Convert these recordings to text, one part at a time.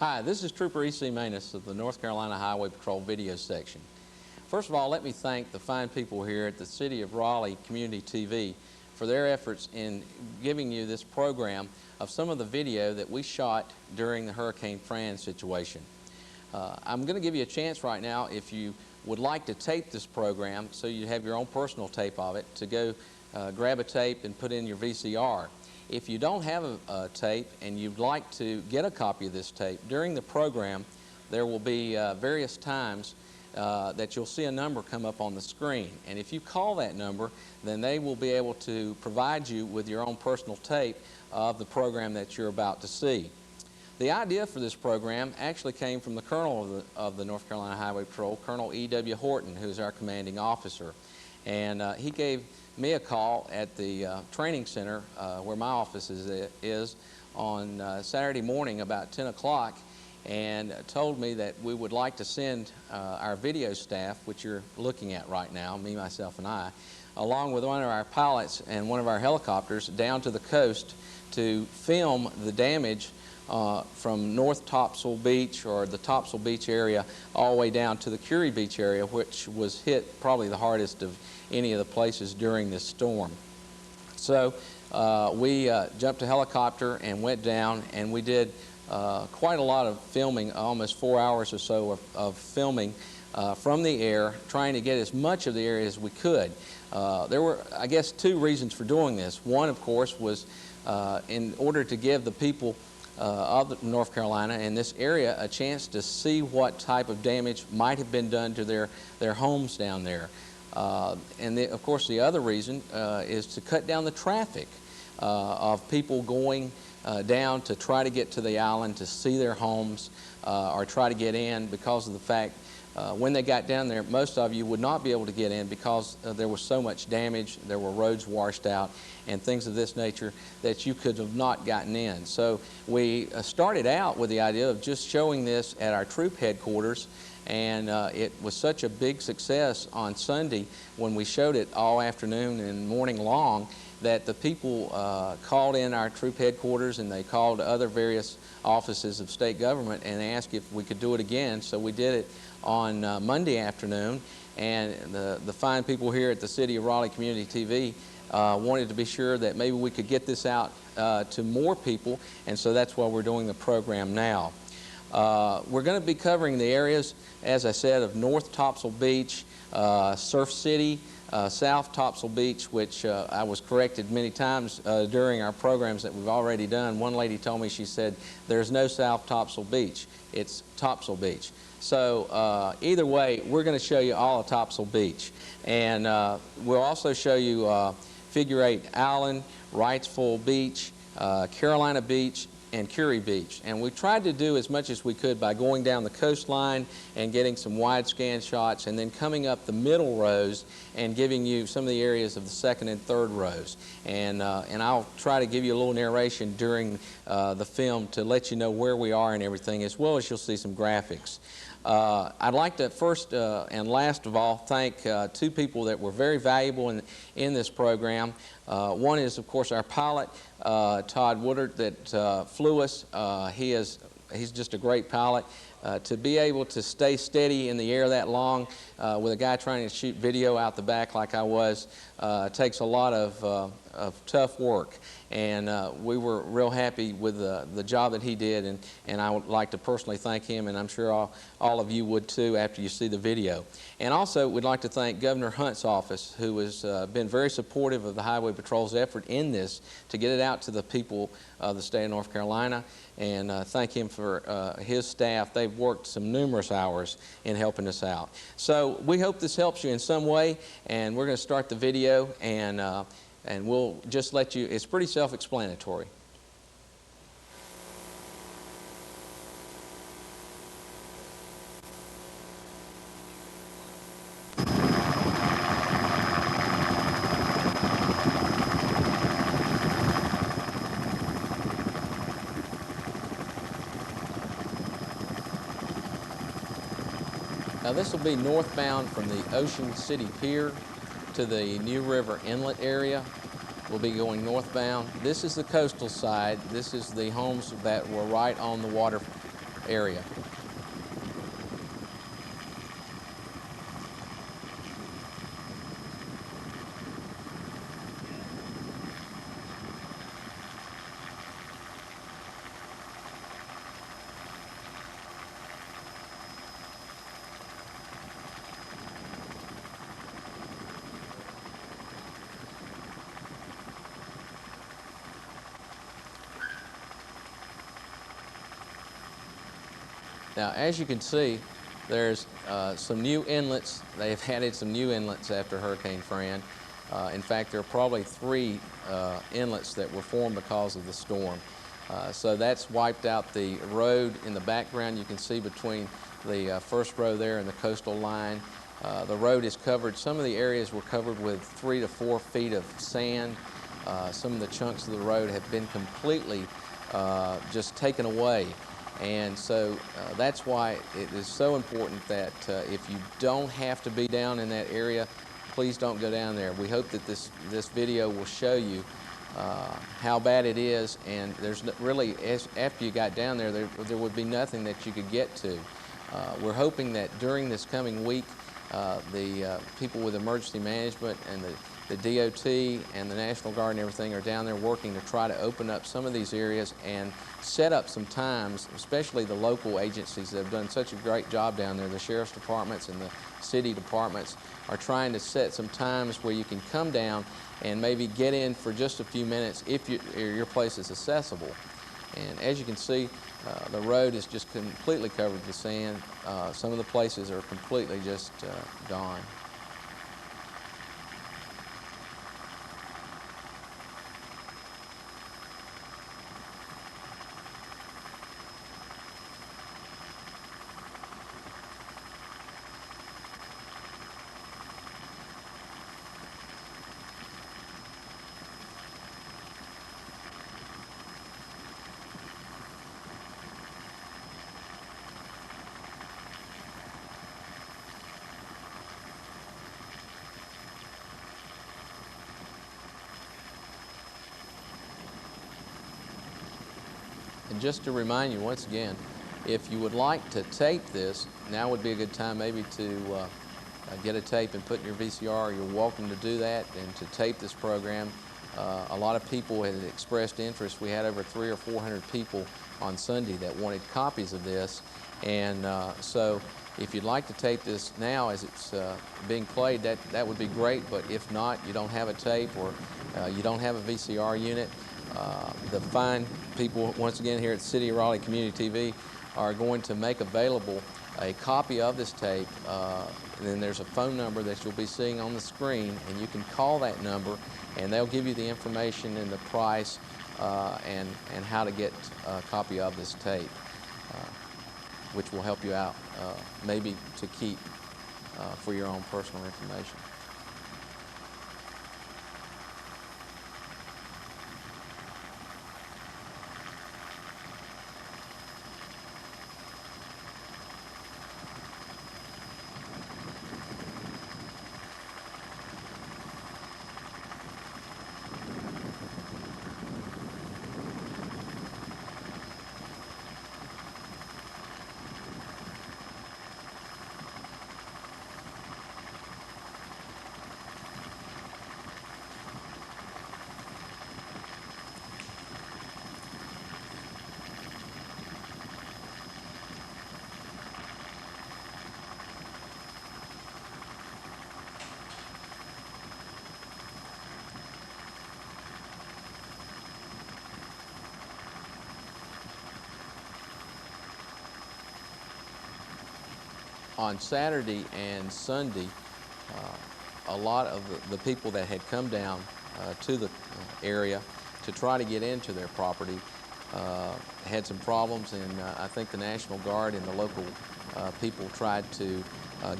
Hi, this is Trooper E.C. Manus of the North Carolina Highway Patrol Video Section. First of all, let me thank the fine people here at the City of Raleigh Community TV for their efforts in giving you this program of some of the video that we shot during the Hurricane Fran situation. I'm going to give you a chance right now, if you would like to tape this program so you have your own personal tape of it, to go grab a tape and put in your VCR. If you don't have a tape and you'd like to get a copy of this tape, during the program there will be various times that you'll see a number come up on the screen. And if you call that number, then they will be able to provide you with your own personal tape of the program that you're about to see. The idea for this program actually came from the Colonel of the North Carolina Highway Patrol, Colonel E.W. Horton, who's our commanding officer. And he gave me a call at the training center where my office is on Saturday morning about 10 o'clock and told me that we would like to send our video staff, which you're looking at right now, me, myself, and I, along with one of our pilots and one of our helicopters down to the coast to film the damage from North Topsail Beach, or the Topsail Beach area, all the way down to the Kure Beach area, which was hit probably the hardest of any of the places during this storm. So we jumped a helicopter and went down, and we did quite a lot of filming, almost 4 hours or so of filming from the air, trying to get as much of the area as we could. There were, I guess, two reasons for doing this. One, of course, was in order to give the people of North Carolina and this area a chance to see what type of damage might have been done to their homes down there. And of course, the other reason is to cut down the traffic of people going down to try to get to the island to see their homes or try to get in, because of the fact when they got down there, most of you would not be able to get in because there was so much damage. There were roads washed out and things of this nature that you could have not gotten in. So we started out with the idea of just showing this at our troop headquarters, and it was such a big success on Sunday when we showed it all afternoon and morning long that the people called in our troop headquarters, and they called other various offices of state government and asked if we could do it again. So we did it on Monday afternoon, and the fine people here at the City of Raleigh Community TV wanted to be sure that maybe we could get this out to more people, and so that's why we're doing the program now. We're going to be covering the areas, as I said, of North Topsail Beach, Surf City, South Topsail Beach, which I was corrected many times during our programs that we've already done. One lady told me, she said, there's no South Topsail Beach, it's Topsail Beach. So either way, we're going to show you all of Topsail Beach. And we'll also show you Figure 8 Island, Wrightsville Beach, Carolina Beach, and Kure Beach. And we tried to do as much as we could by going down the coastline and getting some wide scan shots, and then coming up the middle rows and giving you some of the areas of the second and third rows. And I'll try to give you a little narration during the film to let you know where we are and everything, as well as you'll see some graphics. I'd like to first and last of all thank two people that were very valuable in this program. One is, of course, our pilot, Todd Woodard, that flew us. He's just a great pilot. To be able to stay steady in the air that long with a guy trying to shoot video out the back like I was takes a lot of tough work. And we were real happy with the job that he did, and I would like to personally thank him, and I'm sure all of you would too after you see the video. And also we'd like to thank Governor Hunt's office, who has been very supportive of the Highway Patrol's effort in this to get it out to the people of the state of North Carolina, and thank him for his staff. They've worked some numerous hours in helping us out. So we hope this helps you in some way, and we're going to start the video, and we'll just let you, it's pretty self-explanatory. Now this will be northbound from the Ocean City Pier to the New River Inlet area. We'll be going northbound. This is the coastal side. This is the homes that were right on the area. Now, as you can see, there's some new inlets. They've added some new inlets after Hurricane Fran. In fact, there are probably 3 inlets that were formed because of the storm. So that's wiped out the road in the background. You can see between the first row there and the coastal line. The road is covered. Some of the areas were covered with 3 to 4 feet of sand. Some of the chunks of the road have been completely just taken away. And so that's why it is so important that if you don't have to be down in that area, please don't go down there. We hope that this video will show you how bad it is, and there's really, after you got down there, there would be nothing that you could get to. We're hoping that during this coming week, the people with emergency management and the DOT and the National Guard and everything are down there working to try to open up some of these areas and set up some times, especially the local agencies that have done such a great job down there. The sheriff's departments and the city departments are trying to set some times where you can come down and maybe get in for just a few minutes if your place is accessible. And as you can see, the road is just completely covered with sand. Some of the places are completely just gone. And just to remind you once again, if you would like to tape this, now would be a good time maybe to get a tape and put in your VCR. You're welcome to do that and to tape this program. A lot of people had expressed interest. We had over 300 or 400 people on Sunday that wanted copies of this. And so if you'd like to tape this now as it's being played, that would be great. But if not, you don't have a tape or you don't have a VCR unit, the fine people, once again, here at City of Raleigh Community TV are going to make available a copy of this tape. And then there's a phone number that you'll be seeing on the screen, and you can call that number, and they'll give you the information and the price and how to get a copy of this tape, which will help you out, maybe to keep for your own personal information. On Saturday and Sunday, a lot of the people that had come down to the area to try to get into their property had some problems, and I think the National Guard and the local people tried to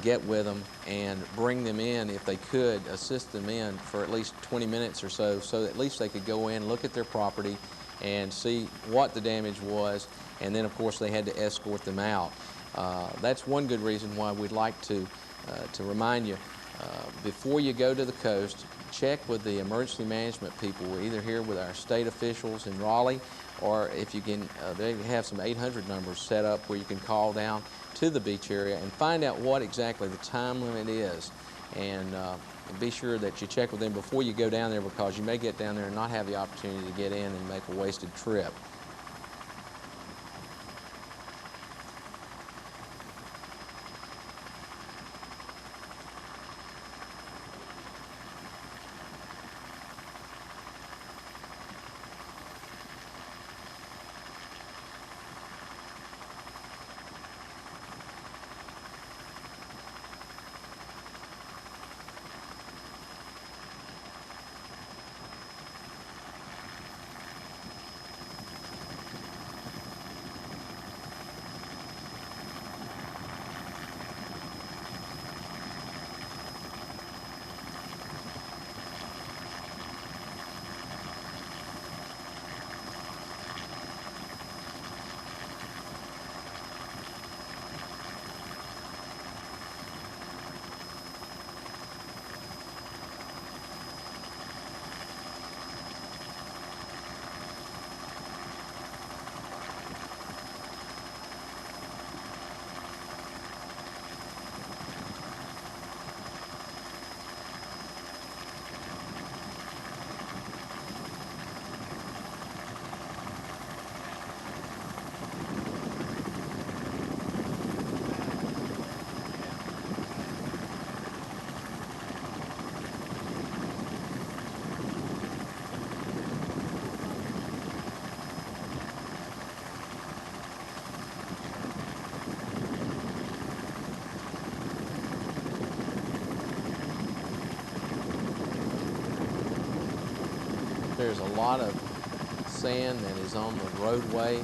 get with them and bring them in, if they could, assist them in for at least 20 minutes or so at least they could go in, look at their property, and see what the damage was, and then of course they had to escort them out. That's one good reason why we'd like to remind you before you go to the coast, check with the emergency management people. We're either here with our state officials in Raleigh, or if you can, they have some 800 numbers set up where you can call down to the beach area and find out what exactly the time limit is. And be sure that you check with them before you go down there, because you may get down there and not have the opportunity to get in and make a wasted trip. There's a lot of sand that is on the roadway.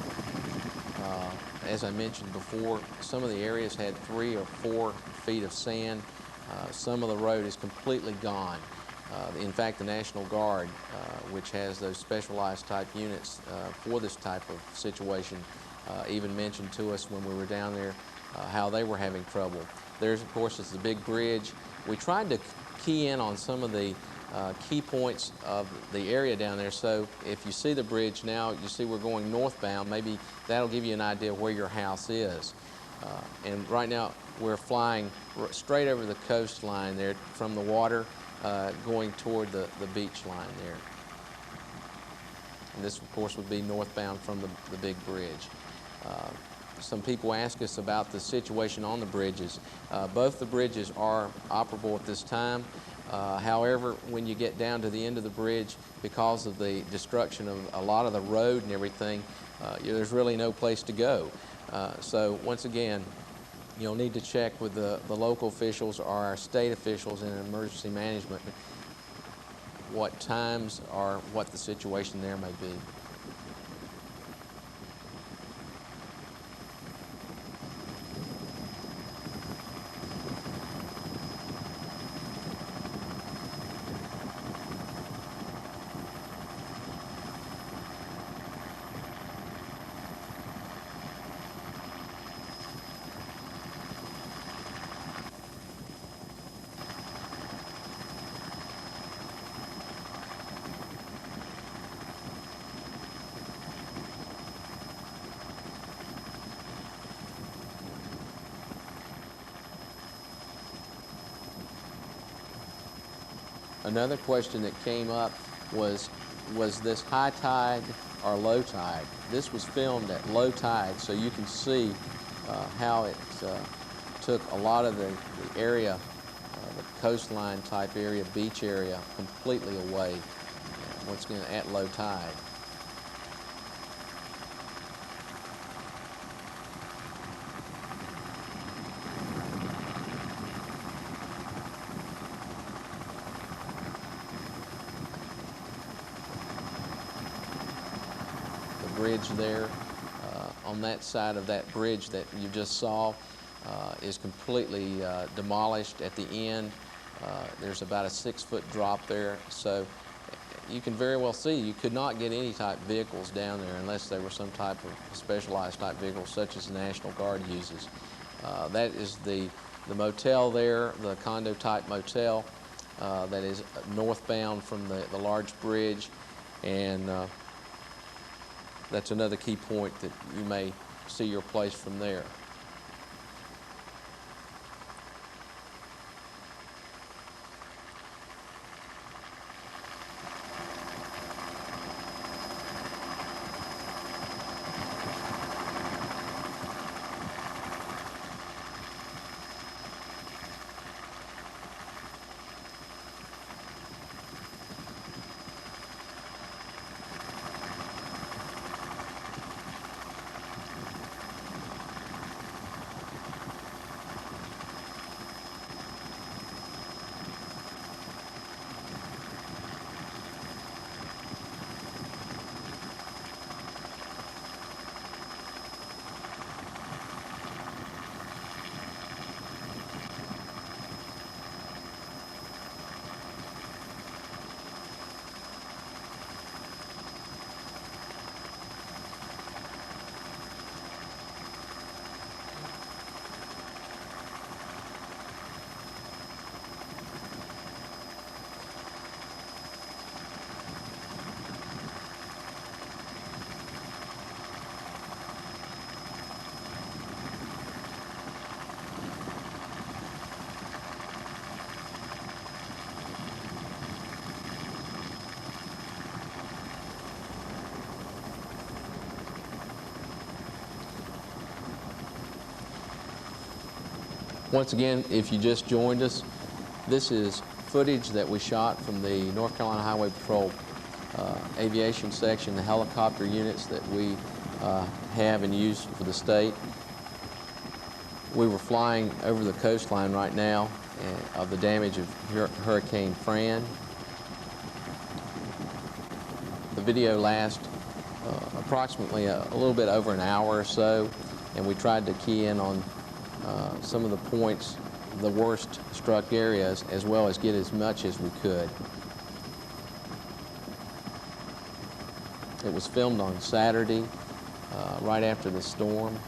As I mentioned before, some of the areas had 3 or 4 feet of sand. Some of the road is completely gone. In fact, the National Guard, which has those specialized type units for this type of situation, even mentioned to us when we were down there how they were having trouble. There's, of course, is the big bridge. We tried to key in on some of the key points of the area down there. So if you see the bridge now, you see we're going northbound. Maybe that'll give you an idea of where your house is. And right now we're flying straight over the coastline there from the water, going toward the beach line there. And this, of course, would be northbound from the big bridge. Some people ask us about the situation on the bridges. Both the bridges are operable at this time. However, when you get down to the end of the bridge, because of the destruction of a lot of the road and everything, there's really no place to go. So once again, you'll need to check with the local officials or our state officials in emergency management what times or what the situation there may be. Another question that came up was this high tide or low tide? This was filmed at low tide, so you can see how it took a lot of the area, the coastline type area, beach area, completely away, once again at low tide. Bridge there, on that side of that bridge that you just saw, is completely demolished at the end. There's about a 6-foot drop there, so you can very well see you could not get any type vehicles down there unless they were some type of specialized type vehicles such as the National Guard uses. That is the the motel there, the condo-type motel that is northbound from the large bridge, and that's another key point that you may see your place from there. Once again, if you just joined us, this is footage that we shot from the North Carolina Highway Patrol aviation section, the helicopter units that we have and use for the state. We were flying over the coastline right now of the damage of Hurricane Fran. The video lasts approximately a little bit over an hour or so, and we tried to key in on some of the points, the worst struck areas, as well as get as much as we could. It was filmed on Saturday, right after the storm.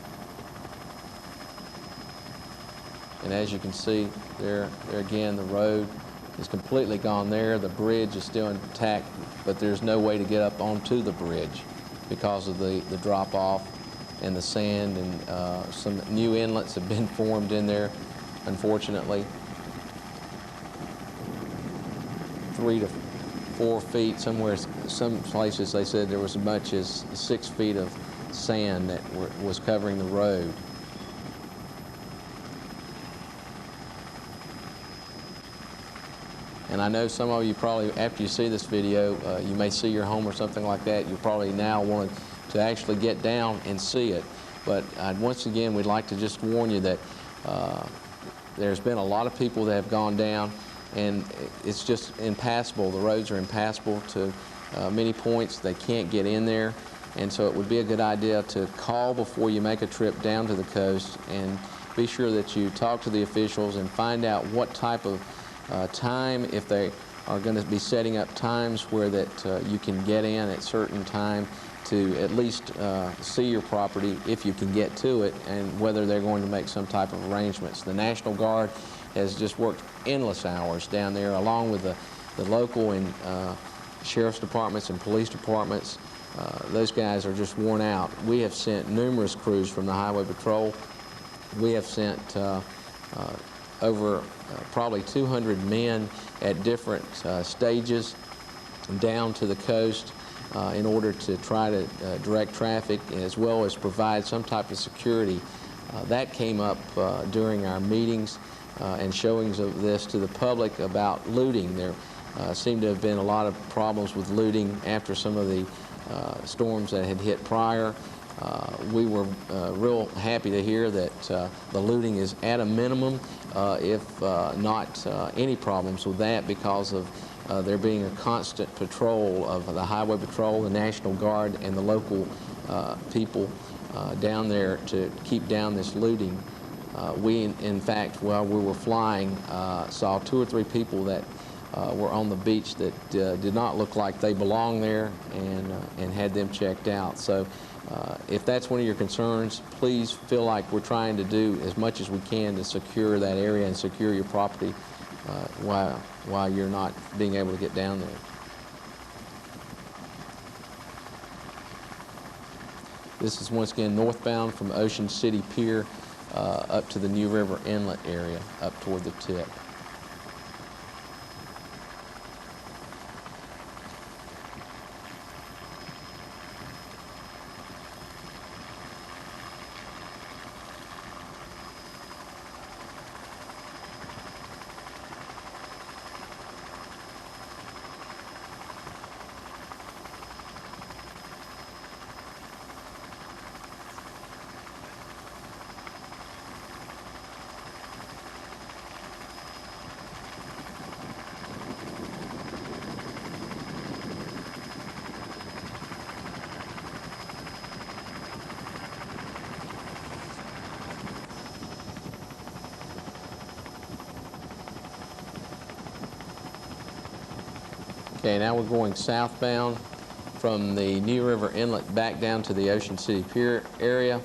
And as you can see, there again, the road is completely gone there. The bridge is still intact, but there's no way to get up onto the bridge because of the drop-off and the sand, and some new inlets have been formed in there, unfortunately. 3 to 4 feet, somewhere, some places they said there was as much as 6 feet of sand that was covering the road. And I know some of you probably, after you see this video, you may see your home or something like that, you'll probably now want to actually get down and see it. But once again, we'd like to just warn you that there's been a lot of people that have gone down, and it's just impassable. The roads are impassable to many points. They can't get in there. And so it would be a good idea to call before you make a trip down to the coast, and be sure that you talk to the officials and find out what type of time, if they are going to be setting up times where that you can get in at certain time to at least see your property if you can get to it, and whether they're going to make some type of arrangements. The National Guard has just worked endless hours down there, along with the local and sheriff's departments and police departments. Those guys are just worn out. We have sent numerous crews from the Highway Patrol. We have sent over probably 200 men at different stages down to the coast in order to try to direct traffic, as well as provide some type of security. That came up during our meetings and showings of this to the public about looting. There seemed to have been a lot of problems with looting after some of the storms that had hit prior. We were real happy to hear that the looting is at a minimum, if not any problems with that, because of there being a constant patrol of the Highway Patrol, the National Guard, and the local people down there to keep down this looting. We, in fact, while we were flying, saw 2 or 3 people that were on the beach that did not look like they belonged there, and had them checked out. So If that's one of your concerns, please feel like we're trying to do as much as we can to secure that area and secure your property while you're not being able to get down there. This is once again northbound from Ocean City Pier up to the New River Inlet area, up toward the tip. Okay, now we're going southbound from the New River Inlet back down to the Ocean City Pier area.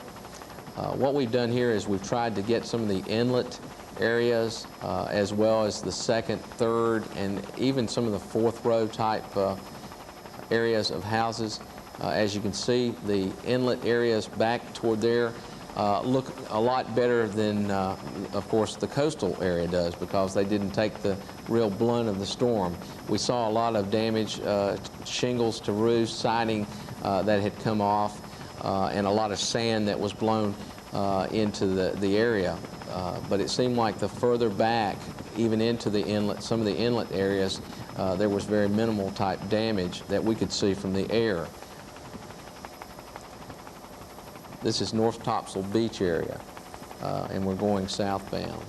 What we've done here is we've tried to get some of the inlet areas as well as the second, third, and even some of the fourth row type areas of houses. As you can see, the inlet areas back toward there look a lot better than, of course, the coastal area does, because they didn't take the real blunt of the storm. We saw a lot of damage, shingles to roofs, siding that had come off, and a lot of sand that was blown into the area. But it seemed like the further back, even into the inlet, some of the inlet areas, there was very minimal type damage that we could see from the air. This is North Topsail Beach area, and we're going southbound.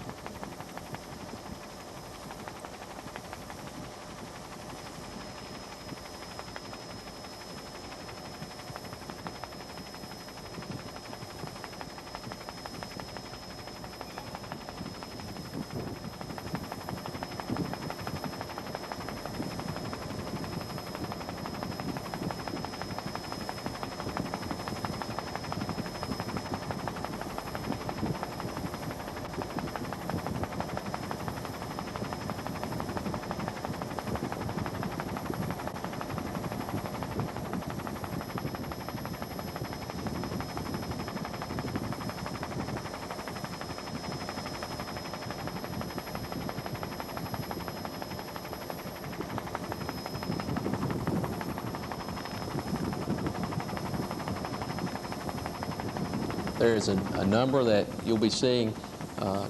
There's a number that you'll be seeing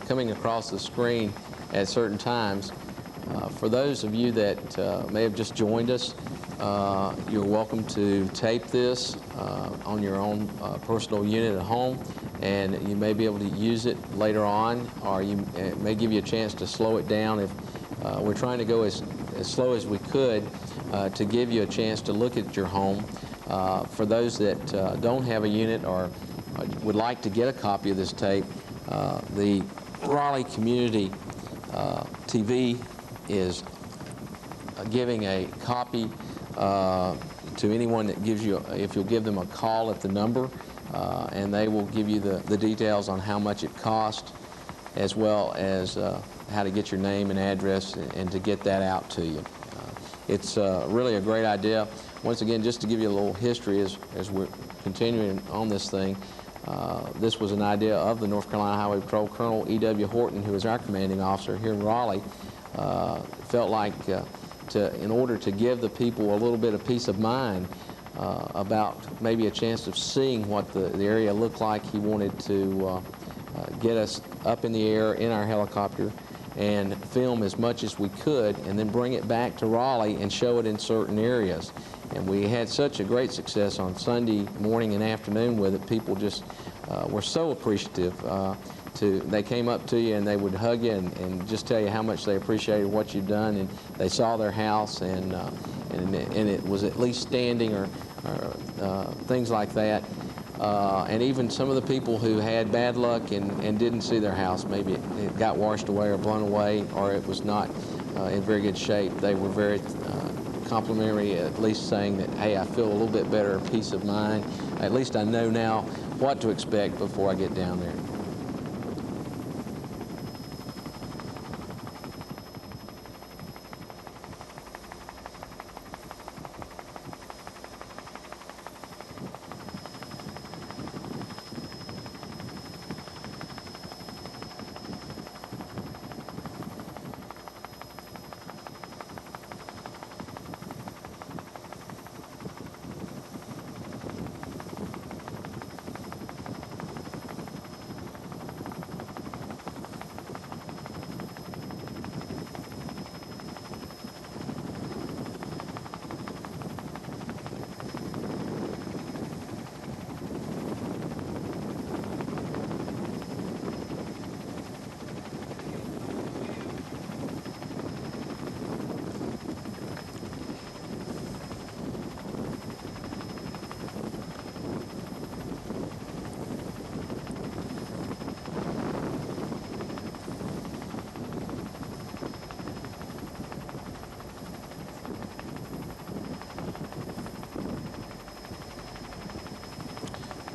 coming across the screen at certain times. For those of you that may have just joined us, you're welcome to tape this on your own personal unit at home, and you may be able to use it later on, or it may give you a chance to slow it down. If we're trying to go as slow as we could to give you a chance to look at your home. For those that don't have a unit or would like to get a copy of this tape, the Raleigh Community TV is giving a copy to anyone that gives you, if you'll give them a call at the number, and they will give you the details on how much it costs, as well as how to get your name and address and to get that out to you. It's really a great idea. Once again, just to give you a little history as we're continuing on this thing, this was an idea of the North Carolina Highway Patrol. Colonel E.W. Horton, who is our commanding officer here in Raleigh, felt like in order to give the people a little bit of peace of mind about maybe a chance of seeing what the area looked like, he wanted to get us up in the air in our helicopter and film as much as we could, and then bring it back to Raleigh and show it in certain areas. And we had such a great success on Sunday morning and afternoon with it. People just were so appreciative. They came up to you and they would hug you and just tell you how much they appreciated what you've done, and they saw their house and it was at least standing or things like that. And even some of the people who had bad luck and didn't see their house, maybe it got washed away or blown away, or it was not in very good shape, they were very complimentary, at least saying that, hey, I feel a little bit better, peace of mind. At least I know now what to expect before I get down there.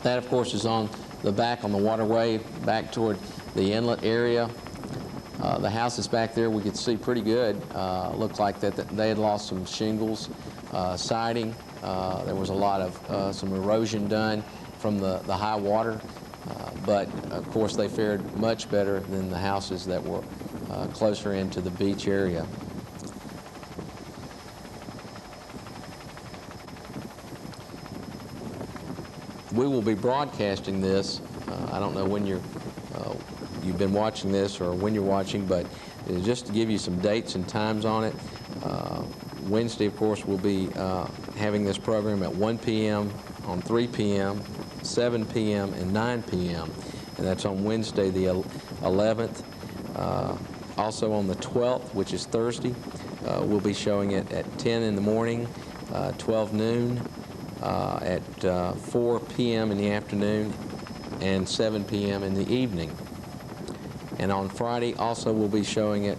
That, of course, is on the back on the waterway, back toward the inlet area. The houses back there we could see pretty good. Looked like that they had lost some shingles, siding. There was a lot of some erosion done from the high water, but of course they fared much better than the houses that were closer into the beach area. We will be broadcasting this. I don't know when you've been watching this or when you're watching, but just to give you some dates and times on it. Wednesday, of course, we'll be having this program at 1 p.m., on 3 p.m., 7 p.m., and 9 p.m. And that's on Wednesday the 11th. Also on the 12th, which is Thursday, we'll be showing it at 10 in the morning, 12 noon, at 4 p.m. in the afternoon, and 7 p.m. in the evening. And on Friday also we'll be showing it,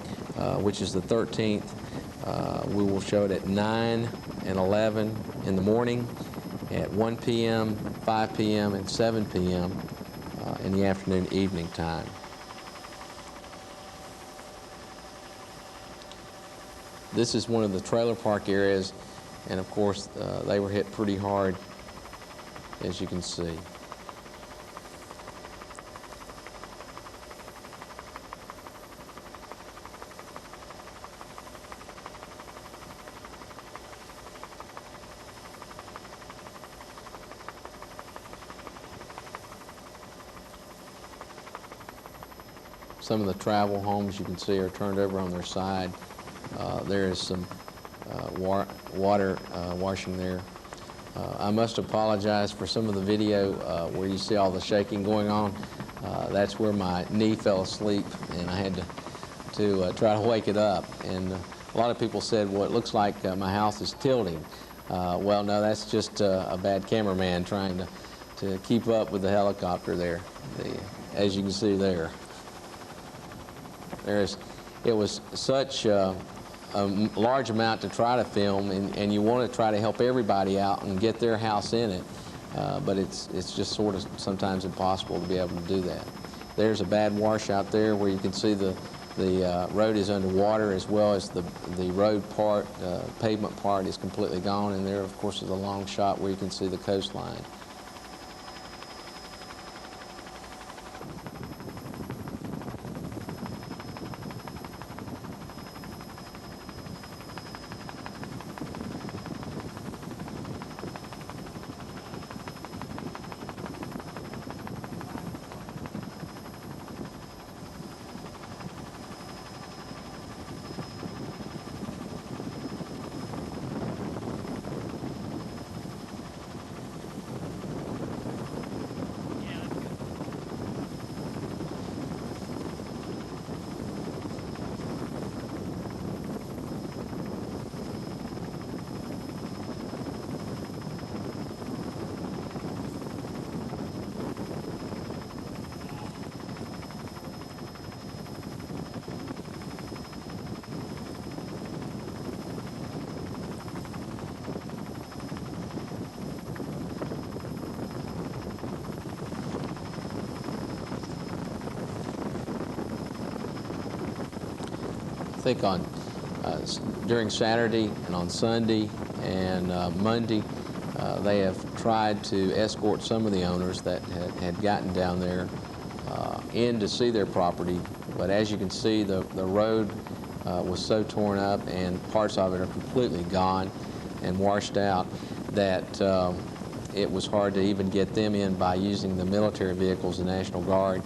which is the 13th. We will show it at 9 and 11 in the morning, at 1 p.m., 5 p.m., and 7 p.m. In the afternoon, evening time. This is one of the trailer park areas, and of course they were hit pretty hard, as you can see. Some of the travel homes you can see are turned over on their side. There is some water washing there. I must apologize for some of the video where you see all the shaking going on. That's where my knee fell asleep, and I had to try to wake it up. And a lot of people said, well, it looks like my house is tilting. Well, no, that's just a bad cameraman trying to keep up with the helicopter there, as you can see there. It was such a large amount to try to film, and you want to try to help everybody out and get their house in it, but it's just sort of sometimes impossible to be able to do that. There's a bad washout there where you can see the road is underwater, as well as the road part, pavement part is completely gone, and there, of course, is a long shot where you can see the coastline. think on during Saturday and on Sunday and Monday, they have tried to escort some of the owners that had gotten down there in to see their property. But as you can see, the road was so torn up and parts of it are completely gone and washed out that it was hard to even get them in by using the military vehicles, the National Guard,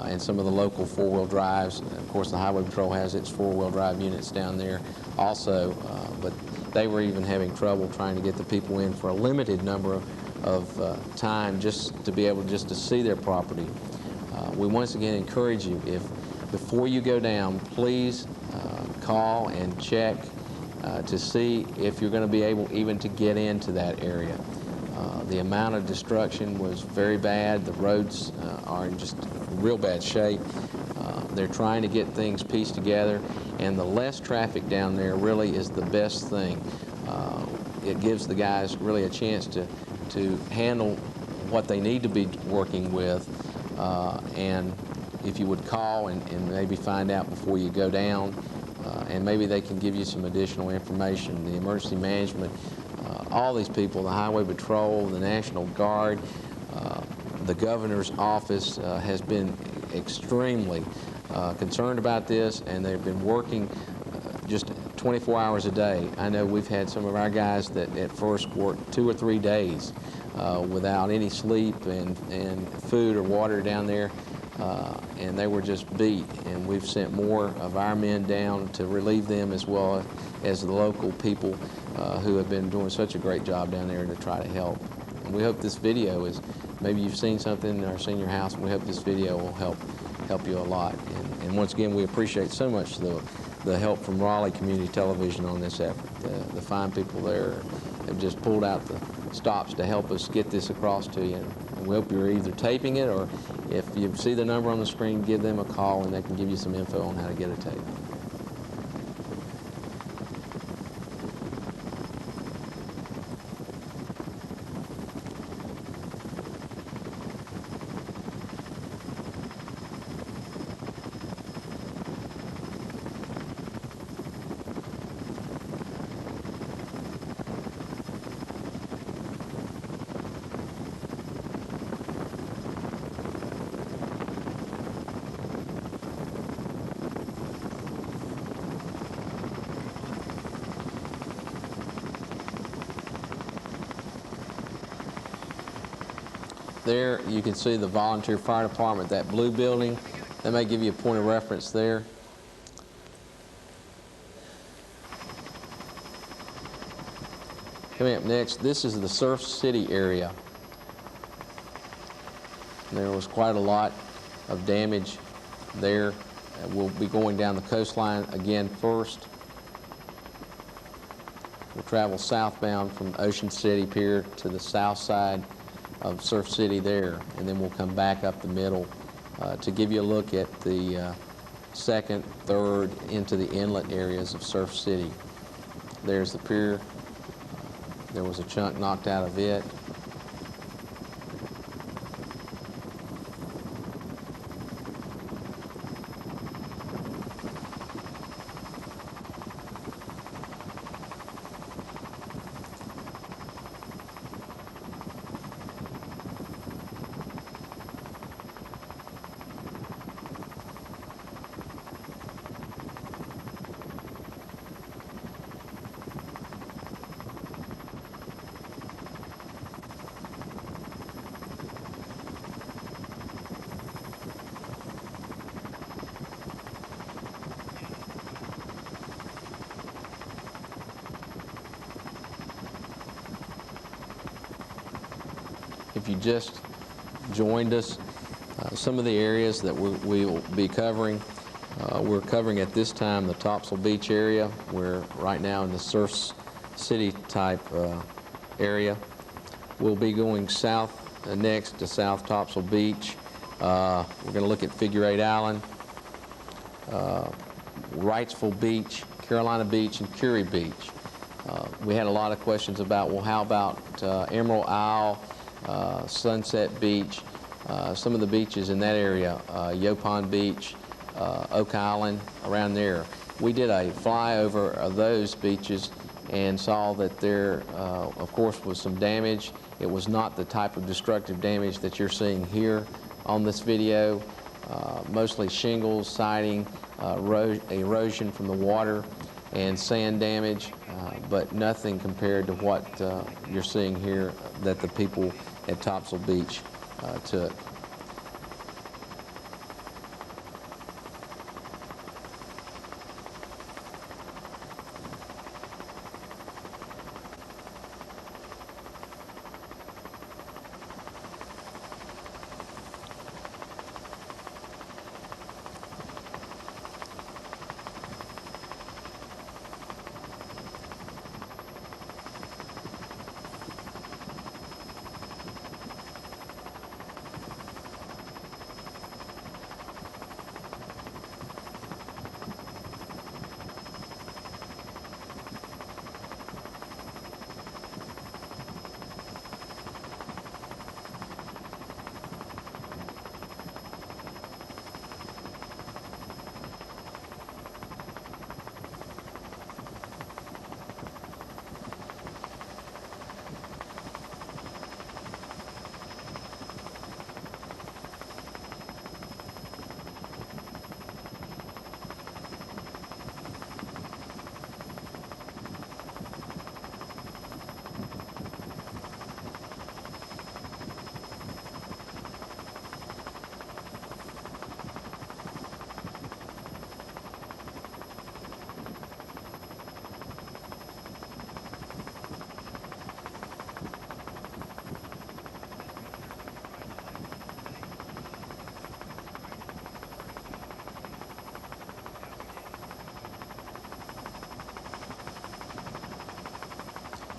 and some of the local four-wheel drives. Of course, the Highway Patrol has its four-wheel drive units down there also, but they were even having trouble trying to get the people in for a limited number of time just to be able just to see their property. We once again encourage you, if before you go down, please call and check to see if you're going to be able even to get into that area. The amount of destruction was very bad. The roads are in just real bad shape. They're trying to get things pieced together, and the less traffic down there really is the best thing. It gives the guys really a chance to handle what they need to be working with, and if you would call and maybe find out before you go down, and maybe they can give you some additional information. The emergency management, all these people, the Highway Patrol, the National Guard, the governor's office has been extremely concerned about this, and they've been working just 24 hours a day. I know we've had some of our guys that at first worked 2 or 3 days without any sleep and food or water down there, and they were just beat. And we've sent more of our men down to relieve them, as well as the local people who have been doing such a great job down there to try to help. And we hope this video is, maybe you've seen something or seen your house, and we hope this video will help you a lot. And once again, we appreciate so much the help from Raleigh Community Television on this effort. The fine people there have just pulled out the stops to help us get this across to you. And we hope you're either taping it, or if you see the number on the screen, give them a call and they can give you some info on how to get a tape. There you can see the volunteer fire department, that blue building. That may give you a point of reference there. Coming up next, this is the Surf City area. There was quite a lot of damage there. We'll be going down the coastline again first. We'll travel southbound from Ocean City Pier to the south side of Surf City there, and then we'll come back up the middle to give you a look at the second, third, into the inlet areas of Surf City. There's the pier. There was a chunk knocked out of it. If you just joined us, some of the areas that we will be covering, we're covering at this time the Topsail Beach area. We're right now in the Surf City type area. We'll be going south next to South Topsail Beach. We're going to look at Figure 8 Island, Wrightsville Beach, Carolina Beach, and Kure Beach. We had a lot of questions about, well, how about Emerald Isle, Sunset Beach, some of the beaches in that area, Yopon Beach, Oak Island, around there. we did a flyover of those beaches and saw that there, of course, was some damage. It was not the type of destructive damage that you're seeing here on this video. Mostly shingles, siding, erosion from the water, and sand damage, but nothing compared to what you're seeing here that the people at Topsail Beach took.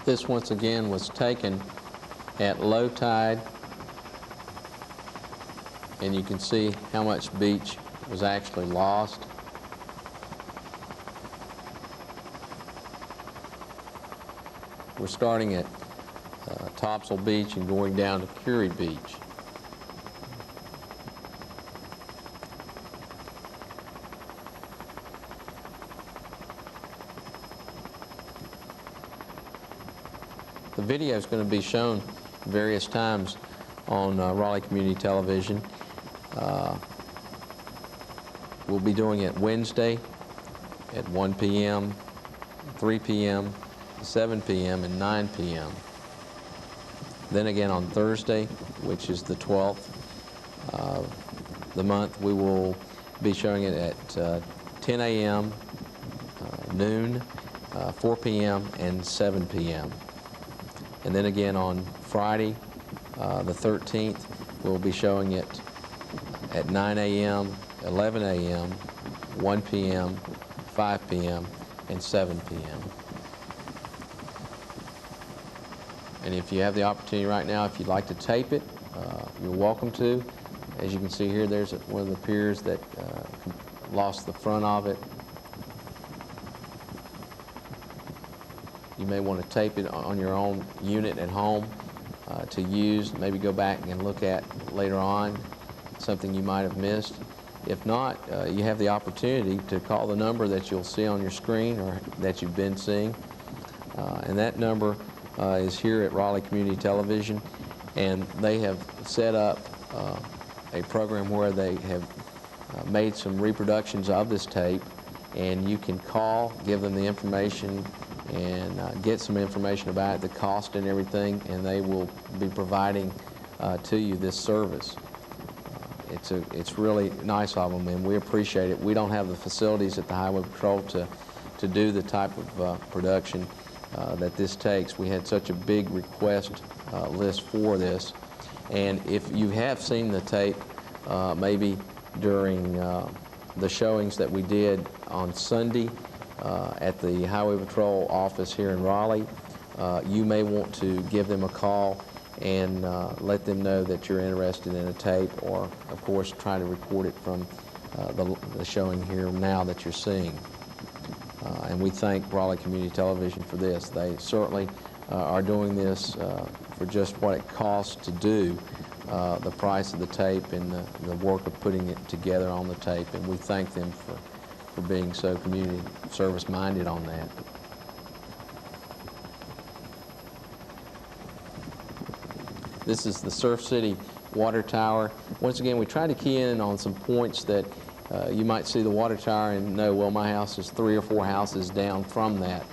This, once again, was taken at low tide, and you can see how much beach was actually lost. We're starting at Topsail Beach and going down to Kure Beach. The video is going to be shown various times on Raleigh Community Television. We'll be doing it Wednesday at 1 p.m., 3 p.m., 7 p.m., and 9 p.m. Then again on Thursday, which is the 12th of the month, we will be showing it at 10 a.m., noon, 4 p.m., and 7 p.m. And then again on Friday, the 13th, we'll be showing it at 9 a.m., 11 a.m., 1 p.m., 5 p.m., and 7 p.m. And if you have the opportunity right now, if you'd like to tape it, you're welcome to. As you can see here, there's one of the piers that lost the front of it. You may want to tape it on your own unit at home to use, maybe go back and look at later on, something you might have missed. If not, you have the opportunity to call the number that you'll see on your screen or that you've been seeing. And that number is here at Raleigh Community Television, and they have set up a program where they have made some reproductions of this tape, and you can call, give them the information, and get some information about it, the cost and everything, and they will be providing to you this service. It's really nice of them, and we appreciate it. We don't have the facilities at the Highway Patrol to do the type of production that this takes. We had such a big request list for this, and if you have seen the tape, maybe during the showings that we did on Sunday at the Highway Patrol office here in Raleigh, you may want to give them a call and let them know that you're interested in a tape, or of course try to record it from the showing here now that you're seeing. And we thank Raleigh Community Television for this. They certainly are doing this for just what it costs to do, the price of the tape and the work of putting it together on the tape, and we thank them for being so community service minded on that. This is the Surf City water tower. Once again, we try to key in on some points that you might see the water tower and know, well, my house is 3 or 4 houses down from that.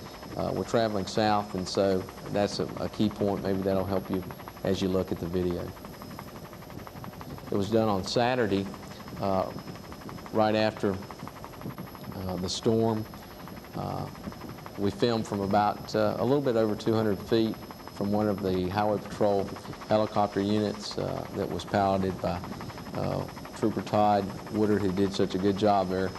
We're traveling south, and so that's a key point. Maybe that'll help you as you look at the video. It was done on Saturday, right after the storm. We filmed from about a little bit over 200 feet from one of the Highway Patrol helicopter units that was piloted by Trooper Todd Woodard, who did such a good job there.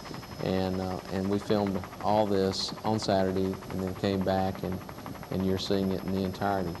And we filmed all this on Saturday and then came back, and you're seeing it in the entirety.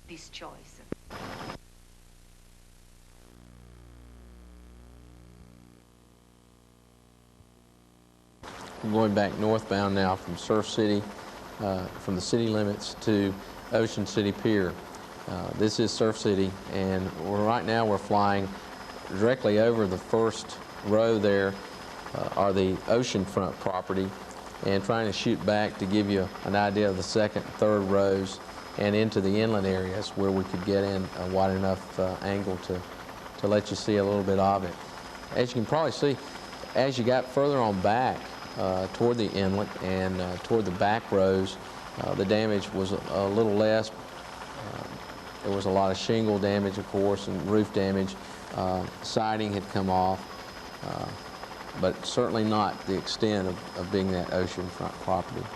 This choice. I'm going back northbound now from Surf City, from the city limits to Ocean City Pier. This is Surf City, and right now we're flying directly over the first row there, are the Oceanfront property, and trying to shoot back to give you an idea of the second and third rows and into the inlet areas where we could get in a wide enough angle to let you see a little bit of it. As you can probably see, as you got further on back toward the inlet and toward the back rows, the damage was a little less. There was a lot of shingle damage, of course, and roof damage. Siding had come off, but certainly not the extent of being that oceanfront property.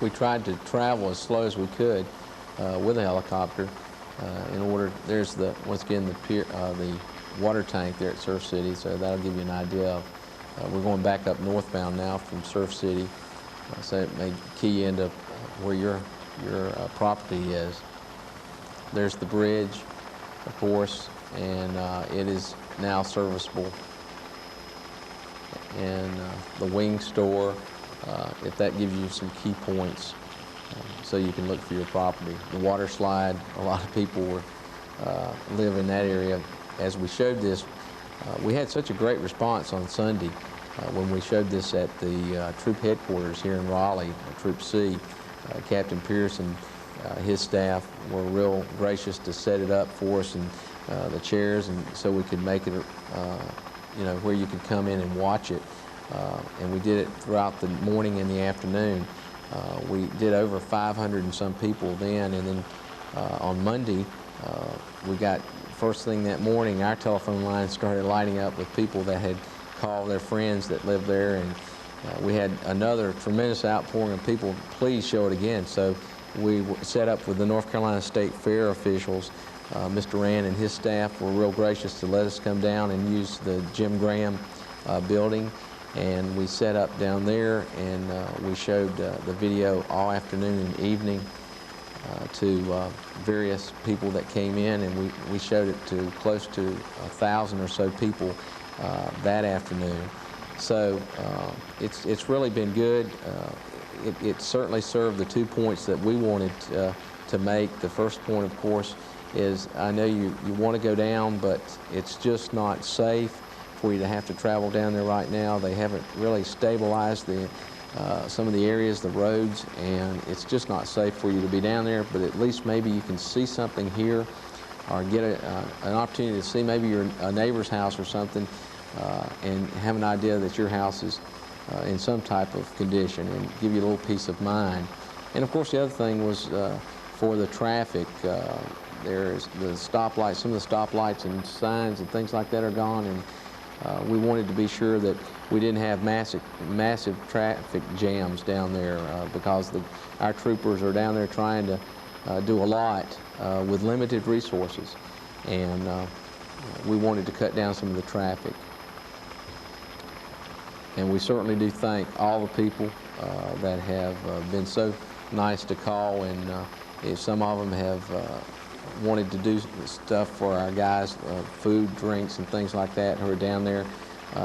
We tried to travel as slow as we could with a helicopter in order. There's once again the pier, the water tank there at Surf City, so that'll give you an idea of. We're going back up northbound now from Surf City, so it may key into where your property is. There's the bridge, of course, and it is now serviceable. And the wing store. If that gives you some key points so you can look for your property. The water slide, a lot of people live in that area. As we showed this, we had such a great response on Sunday when we showed this at the troop headquarters here in Raleigh, Troop C. Captain Pearson, his staff were real gracious to set it up for us, and the chairs, and so we could make it, you know, where you could come in and watch it. and we did it throughout the morning and the afternoon. We did over 500 and some people then, and then on Monday, we got, first thing that morning, our telephone line started lighting up with people that had called their friends that lived there, and we had another tremendous outpouring of people, please show it again. So we set up with the North Carolina State Fair officials. Mr. Rand and his staff were real gracious to let us come down and use the Jim Graham building, and we set up down there, and we showed the video all afternoon and evening to various people that came in, and we showed it to close to 1,000 or so people that afternoon. So it's really been good. It certainly served the 2 points that we wanted to make. The first point, of course, is I know you want to go down, but it's just not safe for you to have to travel down there right now. They haven't really stabilized some of the areas, the roads, and it's just not safe for you to be down there, but at least maybe you can see something here or get an opportunity to see maybe a neighbor's house or something and have an idea that your house is in some type of condition and give you a little peace of mind. And of course the other thing was for the traffic. There's the stoplights, some of the stoplights and signs and things like that are gone, and we wanted to be sure that we didn't have massive traffic jams down there because our troopers are down there trying to do a lot with limited resources, and we wanted to cut down some of the traffic. And we certainly do thank all the people that have been so nice to call, and some of them have wanted to do stuff for our guys, food, drinks, and things like that who are down there,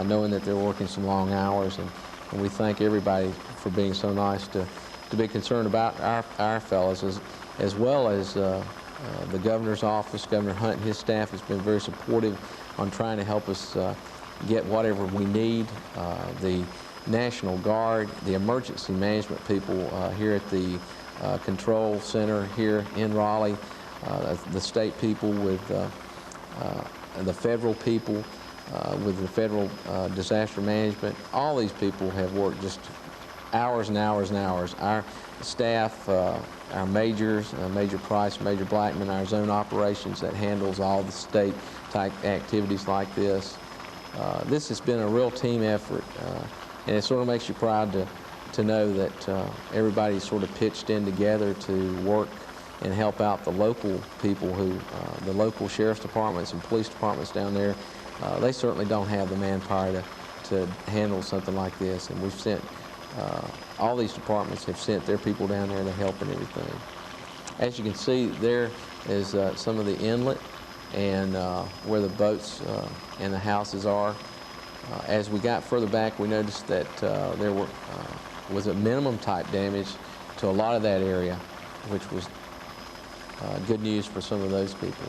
knowing that they're working some long hours. And we thank everybody for being so nice to be concerned about our fellows, as well as the governor's office. Governor Hunt and his staff has been very supportive on trying to help us get whatever we need. The National Guard, the emergency management people here at the control center here in Raleigh, the state people with the federal people with the federal disaster management. All these people have worked just hours and hours and hours. Our staff, our majors, Major Price, Major Blackman, our zone operations that handles all the state type activities like this. This has been a real team effort, and it sort of makes you proud to know that everybody's sort of pitched in together to work and help out the local people the local sheriff's departments and police departments down there. They certainly don't have the manpower to handle something like this, and we've sent, all these departments have sent their people down there to help and everything. As you can see, there is some of the inlet and where the boats and the houses are. As we got further back, we noticed that there was a minimum type damage to a lot of that area, which was good news for some of those people.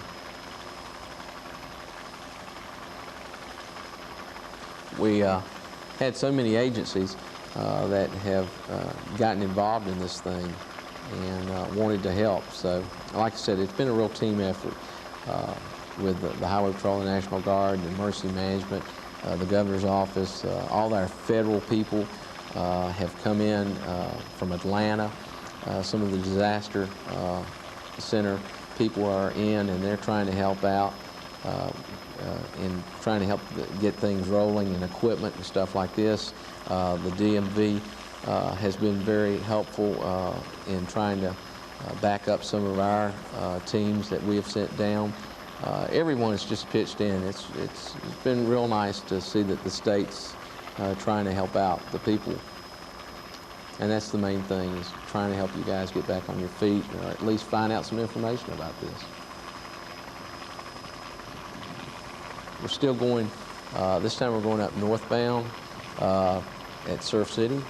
We had so many agencies that have gotten involved in this thing and wanted to help. So, like I said, it's been a real team effort with the Highway Patrol, the National Guard, the Emergency Management, the Governor's Office. All our federal people have come in from Atlanta. Some of the disaster center people are in, and they're trying to help out in trying to help get things rolling and equipment and stuff like this. The DMV has been very helpful in trying to back up some of our teams that we have sent down. Everyone has just pitched in. It's been real nice to see that the state's trying to help out the people. And that's the main thing, is trying to help you guys get back on your feet, or at least find out some information about this. We're still going, this time we're going up northbound at Surf City.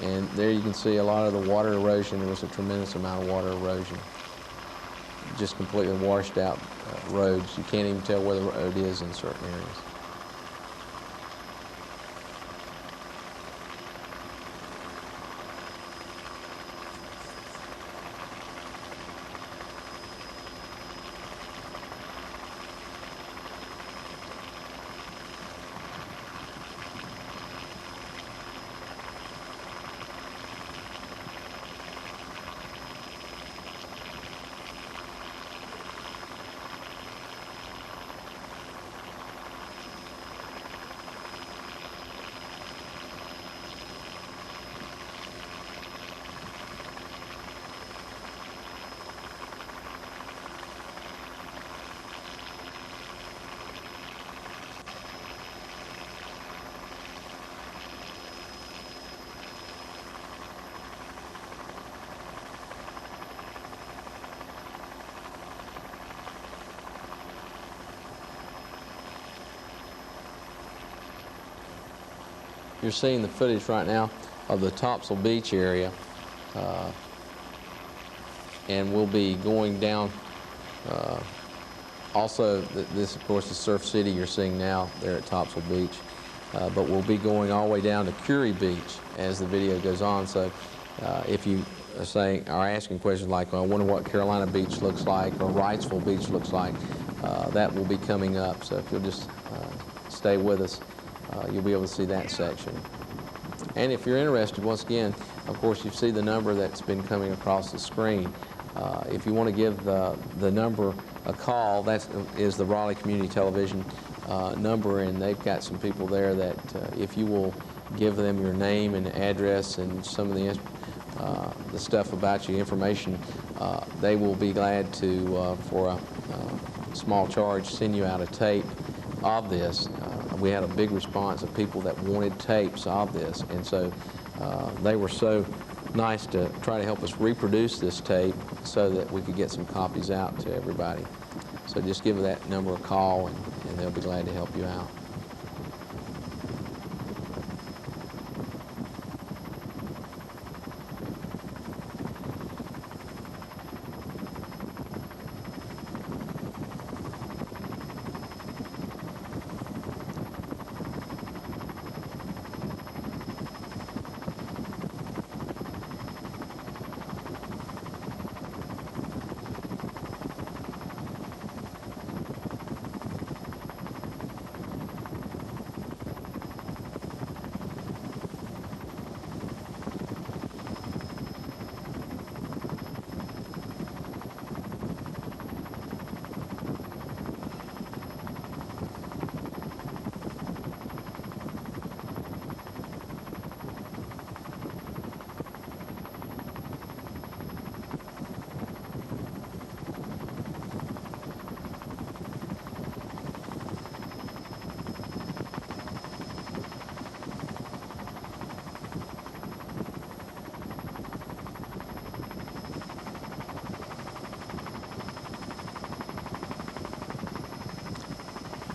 And there you can see a lot of the water erosion. There was a tremendous amount of water erosion. Just completely washed out roads. You can't even tell where the road is in certain areas. you're seeing the footage right now of the Topsail Beach area, and we'll be going down. Also, this of course is Surf City you're seeing now there at Topsail Beach, but we'll be going all the way down to Kure Beach as the video goes on. So if you are asking questions like, well, I wonder what Carolina Beach looks like or Wrightsville Beach looks like, that will be coming up. So if you'll just stay with us, you'll be able to see that section. And if you're interested, once again, of course, you see the number that's been coming across the screen. If you want to give the number a call, that is the Raleigh Community Television number, and they've got some people there that if you will give them your name and address and some of the stuff about you, information, they will be glad to, for a small charge, send you out a tape of this. We had a big response of people that wanted tapes of this, and so they were so nice to try to help us reproduce this tape so that we could get some copies out to everybody. So just give that number a call, and they'll be glad to help you out.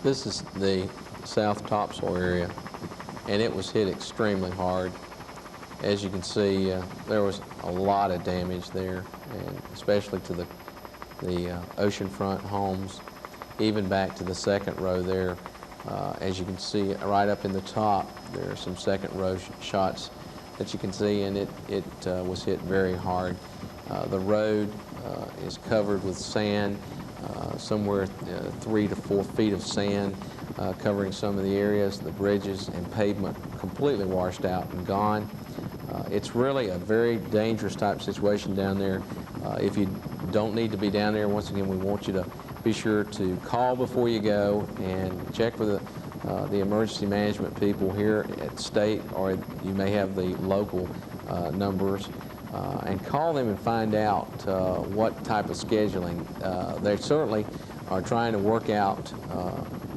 This is the South Topsail area, and it was hit extremely hard. As you can see, there was a lot of damage there, and especially to the oceanfront homes, even back to the second row there. As you can see, right up in the top, there are some second row shots that you can see, and it was hit very hard. The road is covered with sand. Somewhere 3 to 4 feet of sand covering some of the areas. The bridges and pavement completely washed out and gone. It's really a very dangerous type situation down there. If you don't need to be down there, once again, we want you to be sure to call before you go and check with the emergency management people here at state, or you may have the local numbers. And call them and find out what type of scheduling. They certainly are trying to work out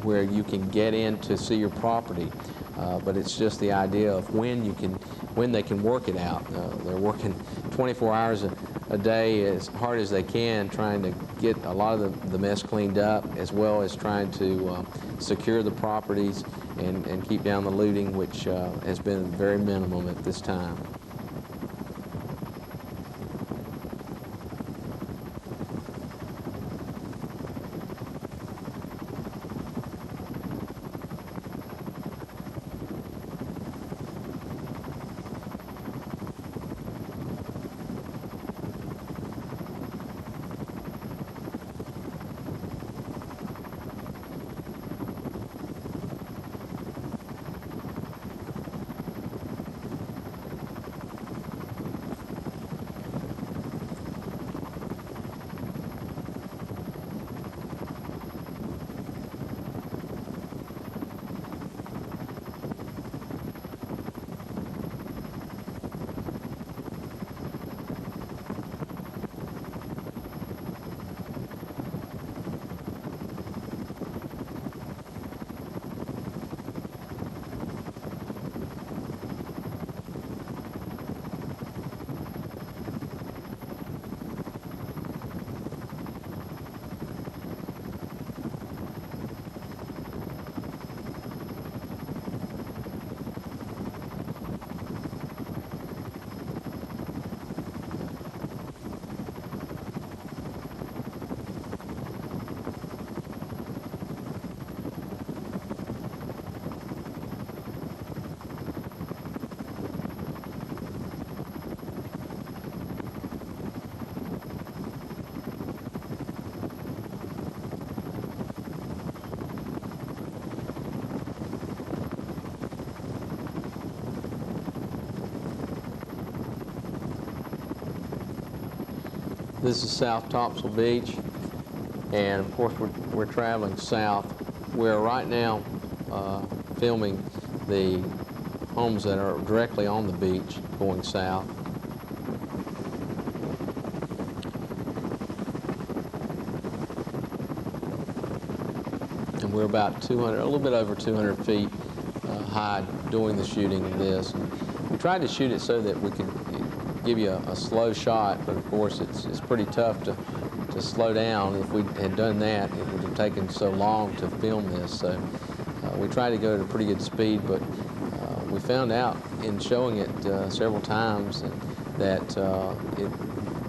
where you can get in to see your property, but it's just the idea of when they can work it out. They're working 24 hours a day as hard as they can, trying to get a lot of the mess cleaned up, as well as trying to secure the properties and keep down the looting, which has been very minimum at this time. This is South Topsail Beach, and of course we're traveling south. We're right now filming the homes that are directly on the beach going south. And we're about 200, a little bit over 200 feet high doing the shooting of this. We tried to shoot it so that we could give you a slow shot, but of course it's pretty tough to slow down. If we had done that, it would have taken so long to film this. So we tried to go at a pretty good speed, but we found out in showing it several times that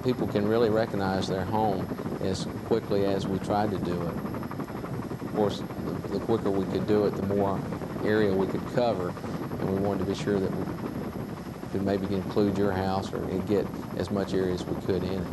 people can really recognize their home as quickly as we tried to do it. Of course, the quicker we could do it, the more area we could cover, and we wanted to be sure that we could maybe include your house or get as much area as we could in it.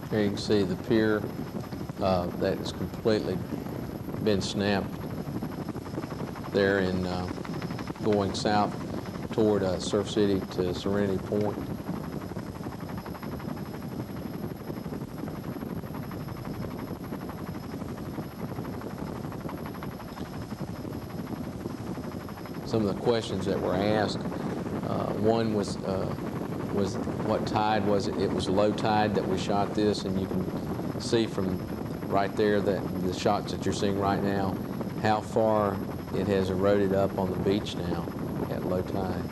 Here you can see the pier that has completely been snapped there in going south toward Surf City to Serenity Point. Some of the questions that were asked, one was what tide was it? It was low tide that we shot this, and you can see from right there that the shots that you're seeing right now, how far it has eroded up on the beach now at low tide.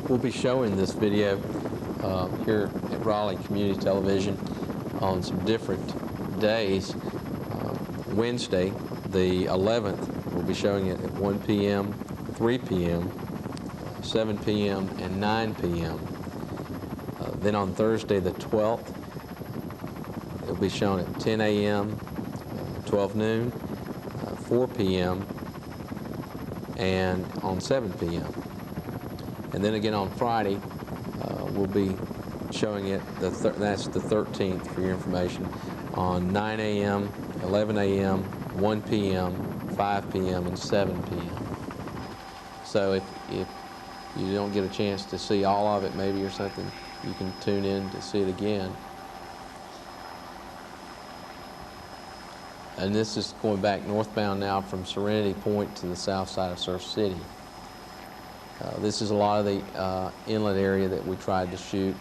We'll be showing this video here at Raleigh Community Television on some different days. Wednesday, the 11th, we'll be showing it at 1 p.m., 3 p.m., 7 p.m., and 9 p.m. Then on Thursday, the 12th, it'll be shown at 10 a.m., 12 noon, 4 p.m., and on 7 p.m. And then again on Friday, we'll be showing it, that's the 13th for your information, on 9 a.m., 11 a.m., 1 p.m., 5 p.m., and 7 p.m. So if you don't get a chance to see all of it maybe or something, you can tune in to see it again. And this is going back northbound now from Serenity Point to the south side of Surf City. This is a lot of the inlet area that we tried to shoot.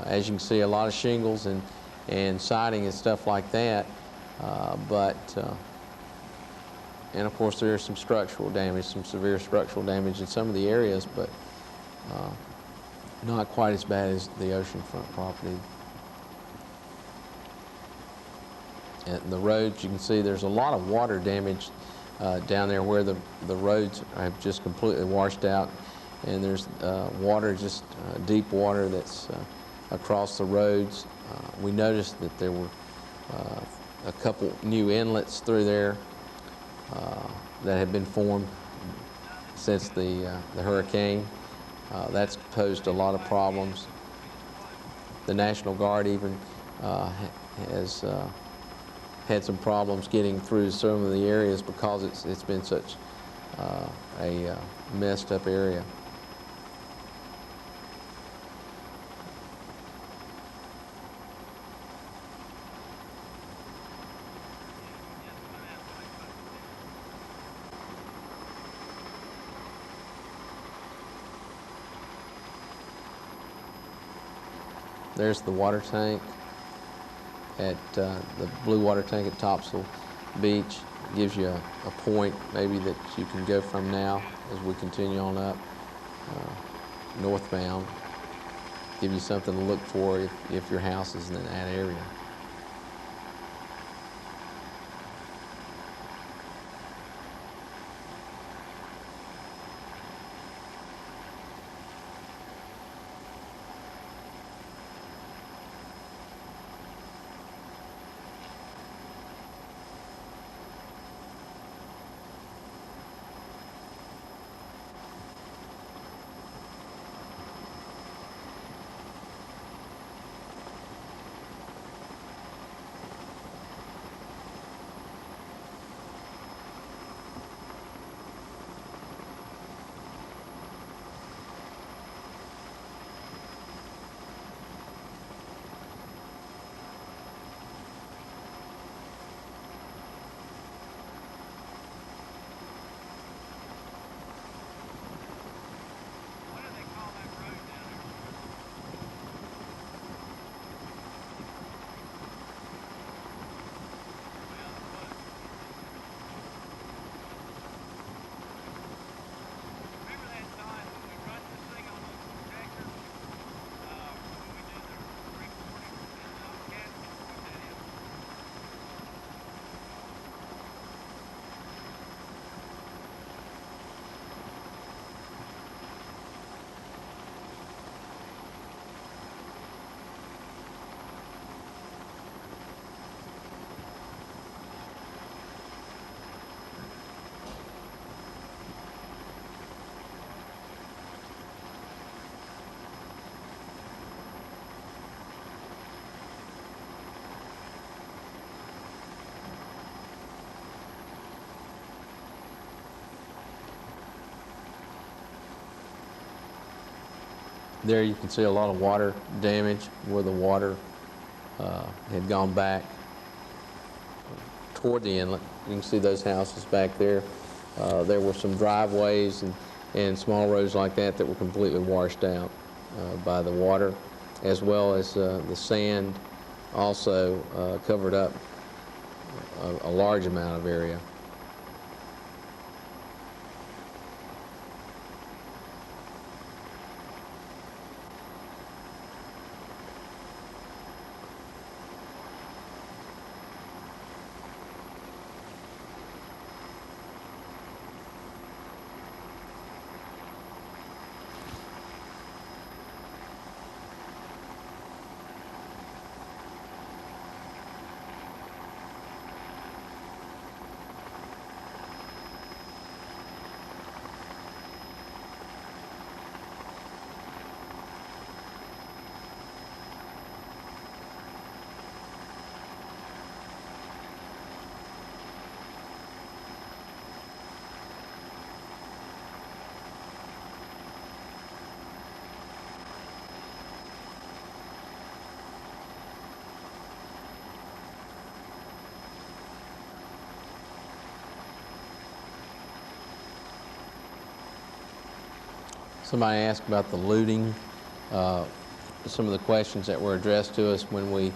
As you can see, a lot of shingles and siding and stuff like that, and of course there is some structural damage, some severe structural damage in some of the areas, but not quite as bad as the oceanfront property. And the roads, you can see there's a lot of water damage down there where the roads have just completely washed out, and there's water, just deep water that's across the roads. We noticed that there were a couple new inlets through there that had been formed since the hurricane. That's posed a lot of problems. The National Guard even has had some problems getting through some of the areas because it's been such a messed up area. There's the water tank at the blue water tank at Topsail Beach. Gives you a point maybe that you can go from now as we continue on up northbound. Give you something to look for if your house is in that area. There you can see a lot of water damage where the water had gone back toward the inlet. You can see those houses back there. There were some driveways and small roads like that that were completely washed out by the water, as well as the sand also covered up a large amount of area. Somebody asked about the looting. Some of the questions that were addressed to us when we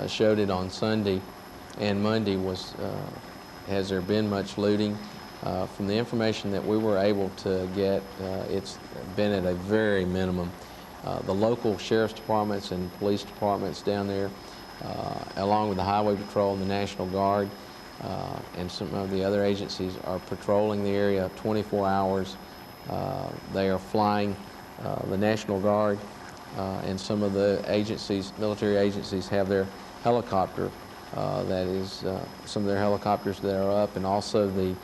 showed it on Sunday and Monday was, has there been much looting? From the information that we were able to get, it's been at a very minimum. The local sheriff's departments and police departments down there, along with the Highway Patrol and the National Guard, and some of the other agencies are patrolling the area 24 hours. They are flying the National Guard and some of the agencies, military agencies, have their helicopter. That is some of their helicopters that are up, and also the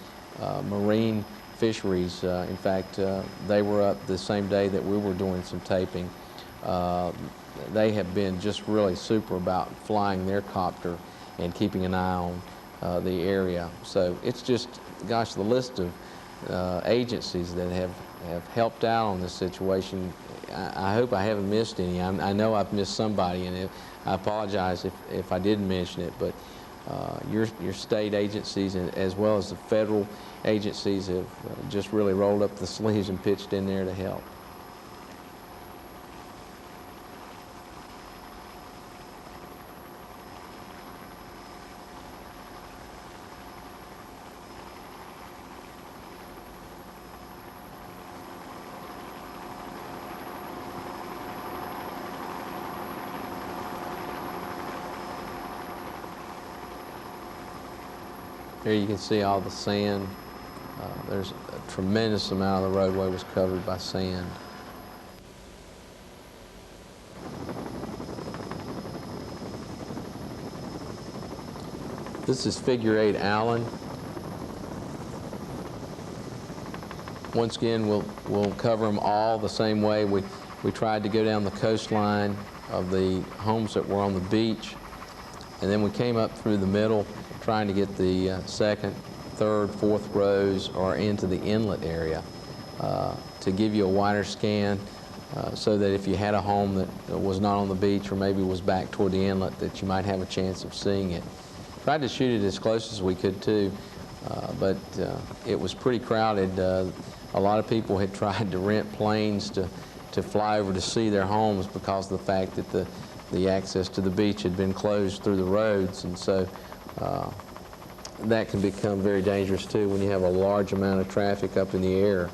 marine fisheries. In fact, they were up the same day that we were doing some taping. they have been just really super about flying their copter and keeping an eye on the area. So it's just, gosh, the list of agencies that have helped out on this situation, I hope I haven't missed any. I know I've missed somebody, and I apologize if I didn't mention it, but your state agencies as well as the federal agencies have just really rolled up the sleeves and pitched in there to help. Here you can see all the sand. There's a tremendous amount of the roadway was covered by sand. This is Figure 8 Allen. Once again, we'll cover them all the same way. We tried to go down the coastline of the homes that were on the beach, and then we came up through the middle, trying to get the second, third, fourth rows or into the inlet area to give you a wider scan so that if you had a home that was not on the beach or maybe was back toward the inlet, that you might have a chance of seeing it. Tried to shoot it as close as we could too, but it was pretty crowded. A lot of people had tried to rent planes to fly over to see their homes because of the fact that the access to the beach had been closed through the roads, and so that can become very dangerous too when you have a large amount of traffic up in the air.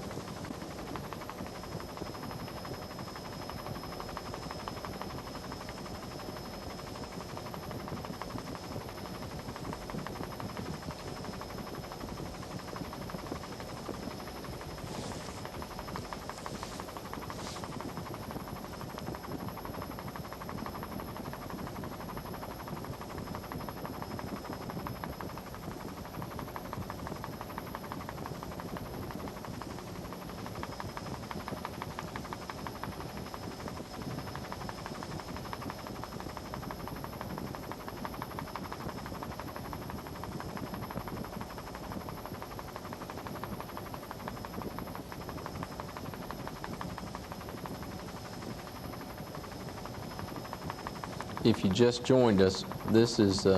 If you just joined us, this is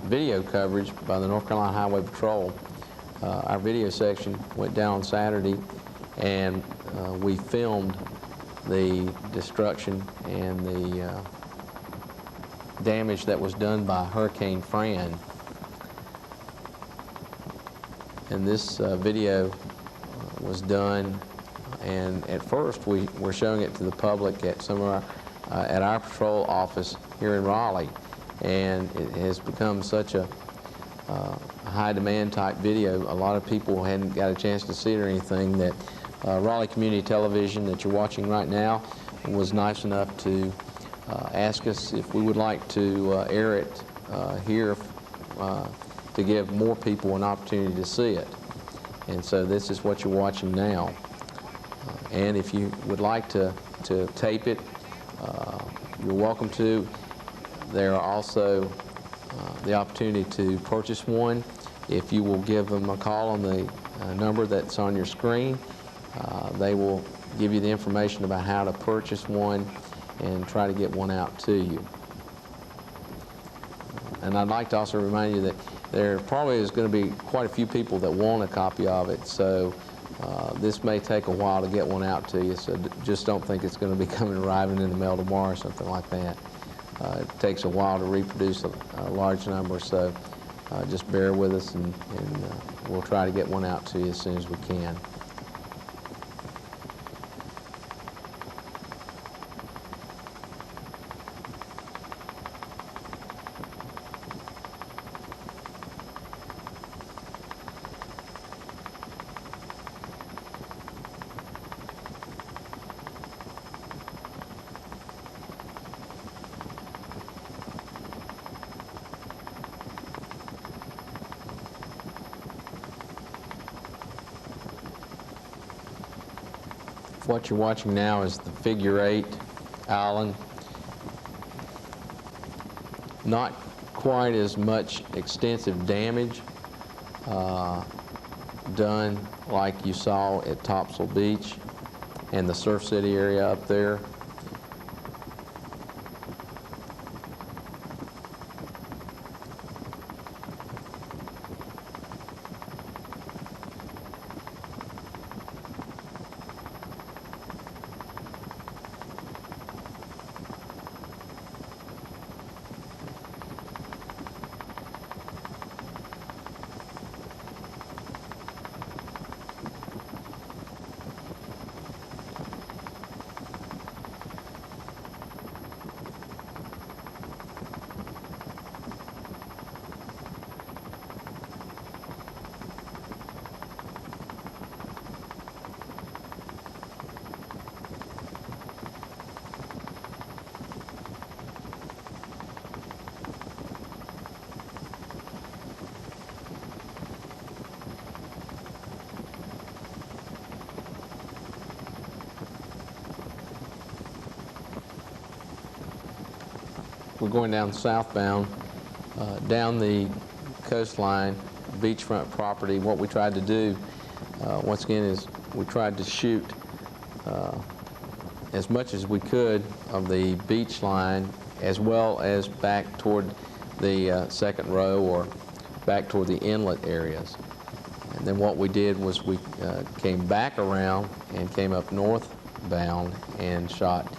video coverage by the North Carolina Highway Patrol. Our video section went down on Saturday, and we filmed the destruction and the damage that was done by Hurricane Fran. And this video was done, and at first we were showing it to the public at some of our at our patrol office here in Raleigh, and it has become such a high demand type video. A lot of people hadn't got a chance to see it or anything, that Raleigh Community Television that you're watching right now was nice enough to ask us if we would like to air it here to give more people an opportunity to see it. And so this is what you're watching now. And if you would like to tape it, you're welcome to. There are also the opportunity to purchase one. If you will give them a call on the number that's on your screen, they will give you the information about how to purchase one and try to get one out to you. And I'd like to also remind you that there probably is going to be quite a few people that want a copy of it, so this may take a while to get one out to you, so just don't think it's going to be arriving in the mail tomorrow or something like that. It takes a while to reproduce a large number, so just bear with us, and we'll try to get one out to you as soon as we can. What you're watching now is the Figure 8 Island. not quite as much extensive damage done like you saw at Topsail Beach and the Surf City area up there. We're going down southbound, down the coastline, beachfront property. What we tried to do, once again, is we tried to shoot as much as we could of the beach line, as well as back toward the second row or back toward the inlet areas. And then what we did was we came back around and came up northbound and shot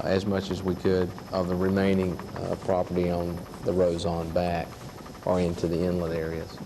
as much as we could of the remaining property on the rows on back or into the inlet areas.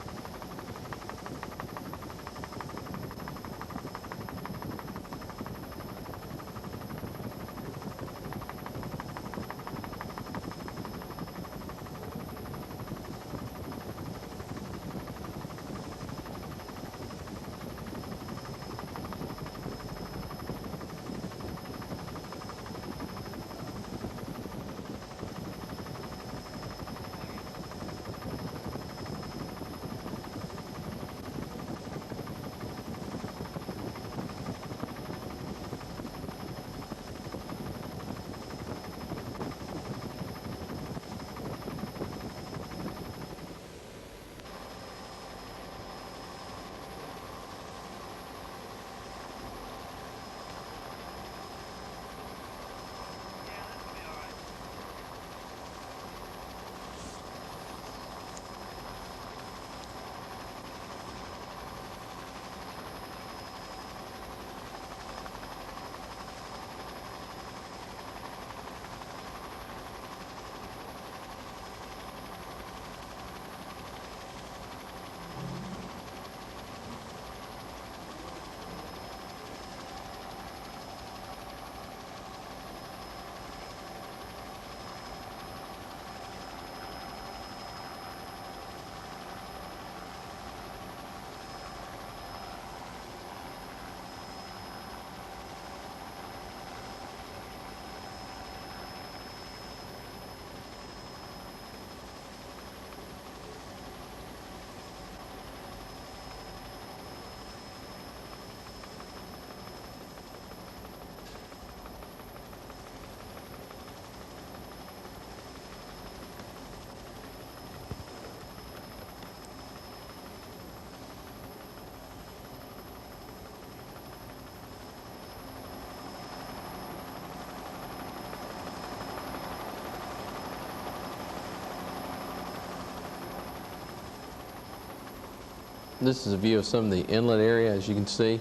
This is a view of some of the inlet area, as you can see.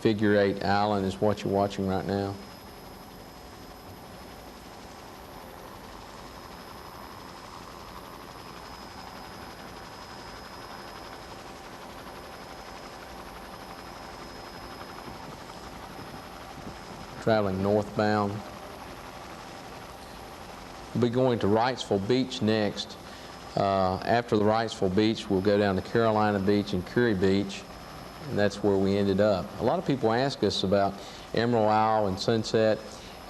Figure 8 Island is what you're watching right now. Traveling northbound. We'll be going to Wrightsville Beach next. After the Wrightsville Beach, we'll go down to Carolina Beach and Kure Beach, and that's where we ended up. A lot of people ask us about Emerald Isle and Sunset,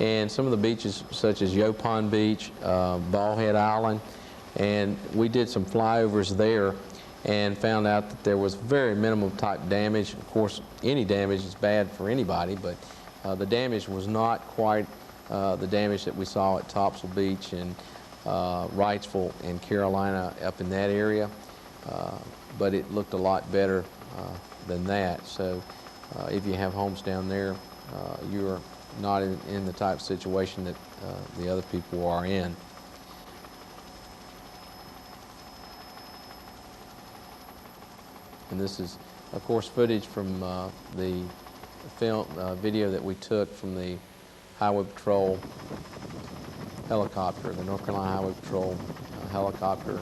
and some of the beaches such as Yopon Beach, Ballhead Island, and we did some flyovers there and found out that there was very minimal type damage. Of course, any damage is bad for anybody, but the damage was not quite the damage that we saw at Topsail Beach and Wrightsville in Carolina up in that area, but it looked a lot better than that. So if you have homes down there, you're not in the type of situation that the other people are in. And this is, of course, footage from the video that we took from the Highway Patrol helicopter, the North Carolina Highway Patrol helicopter.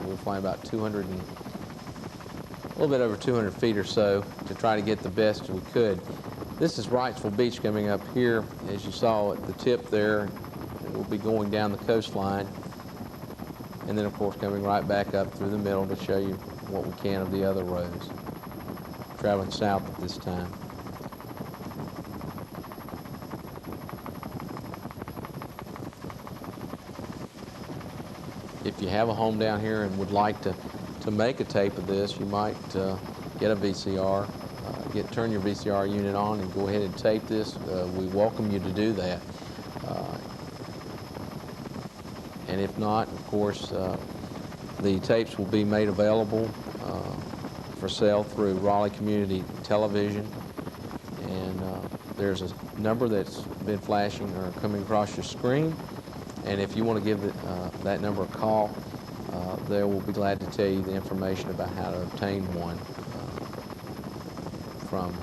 We were flying about a little bit over 200 feet or so to try to get the best we could. This is Wrightsville Beach coming up here. As you saw at the tip there, we'll be going down the coastline, and then of course coming right back up through the middle to show you what we can of the other roads. Traveling south at this time. If you have a home down here and would like to make a tape of this, you might get a VCR, turn your VCR unit on and go ahead and tape this. We welcome you to do that. And if not, of course, the tapes will be made available for sale through Raleigh Community Television. And there's a number that's been flashing or coming across your screen. And if you want to give that number a call, they will be glad to tell you the information about how to obtain one from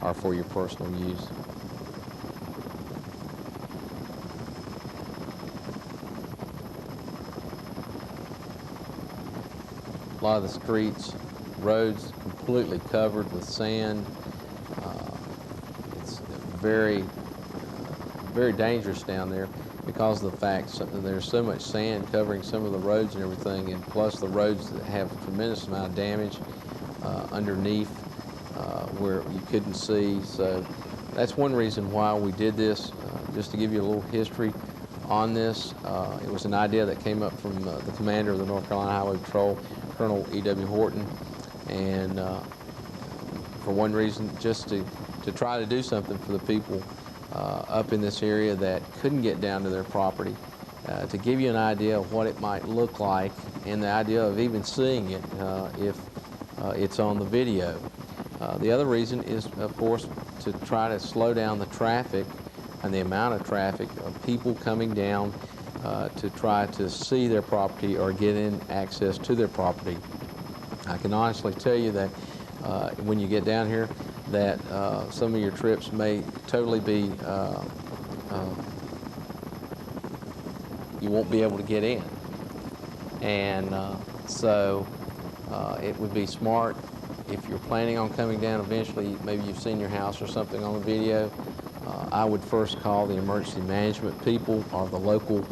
or for your personal use. A lot of the streets, roads completely covered with sand. It's very dangerous down there because of the fact that there's so much sand covering some of the roads and everything, and plus the roads that have a tremendous amount of damage underneath where you couldn't see. So that's one reason why we did this, just to give you a little history on this. It was an idea that came up from the commander of the North Carolina Highway Patrol, Colonel E.W. Horton, and for one reason, just to try to do something for the people up in this area that couldn't get down to their property, to give you an idea of what it might look like and the idea of even seeing it if it's on the video. The other reason is, of course, to try to slow down the traffic and the amount of traffic of people coming down to try to see their property or get in access to their property. I can honestly tell you that when you get down here, that some of your trips may totally be, you won't be able to get in. And so it would be smart if you're planning on coming down eventually, maybe you've seen your house or something on the video, I would first call the emergency management people or the local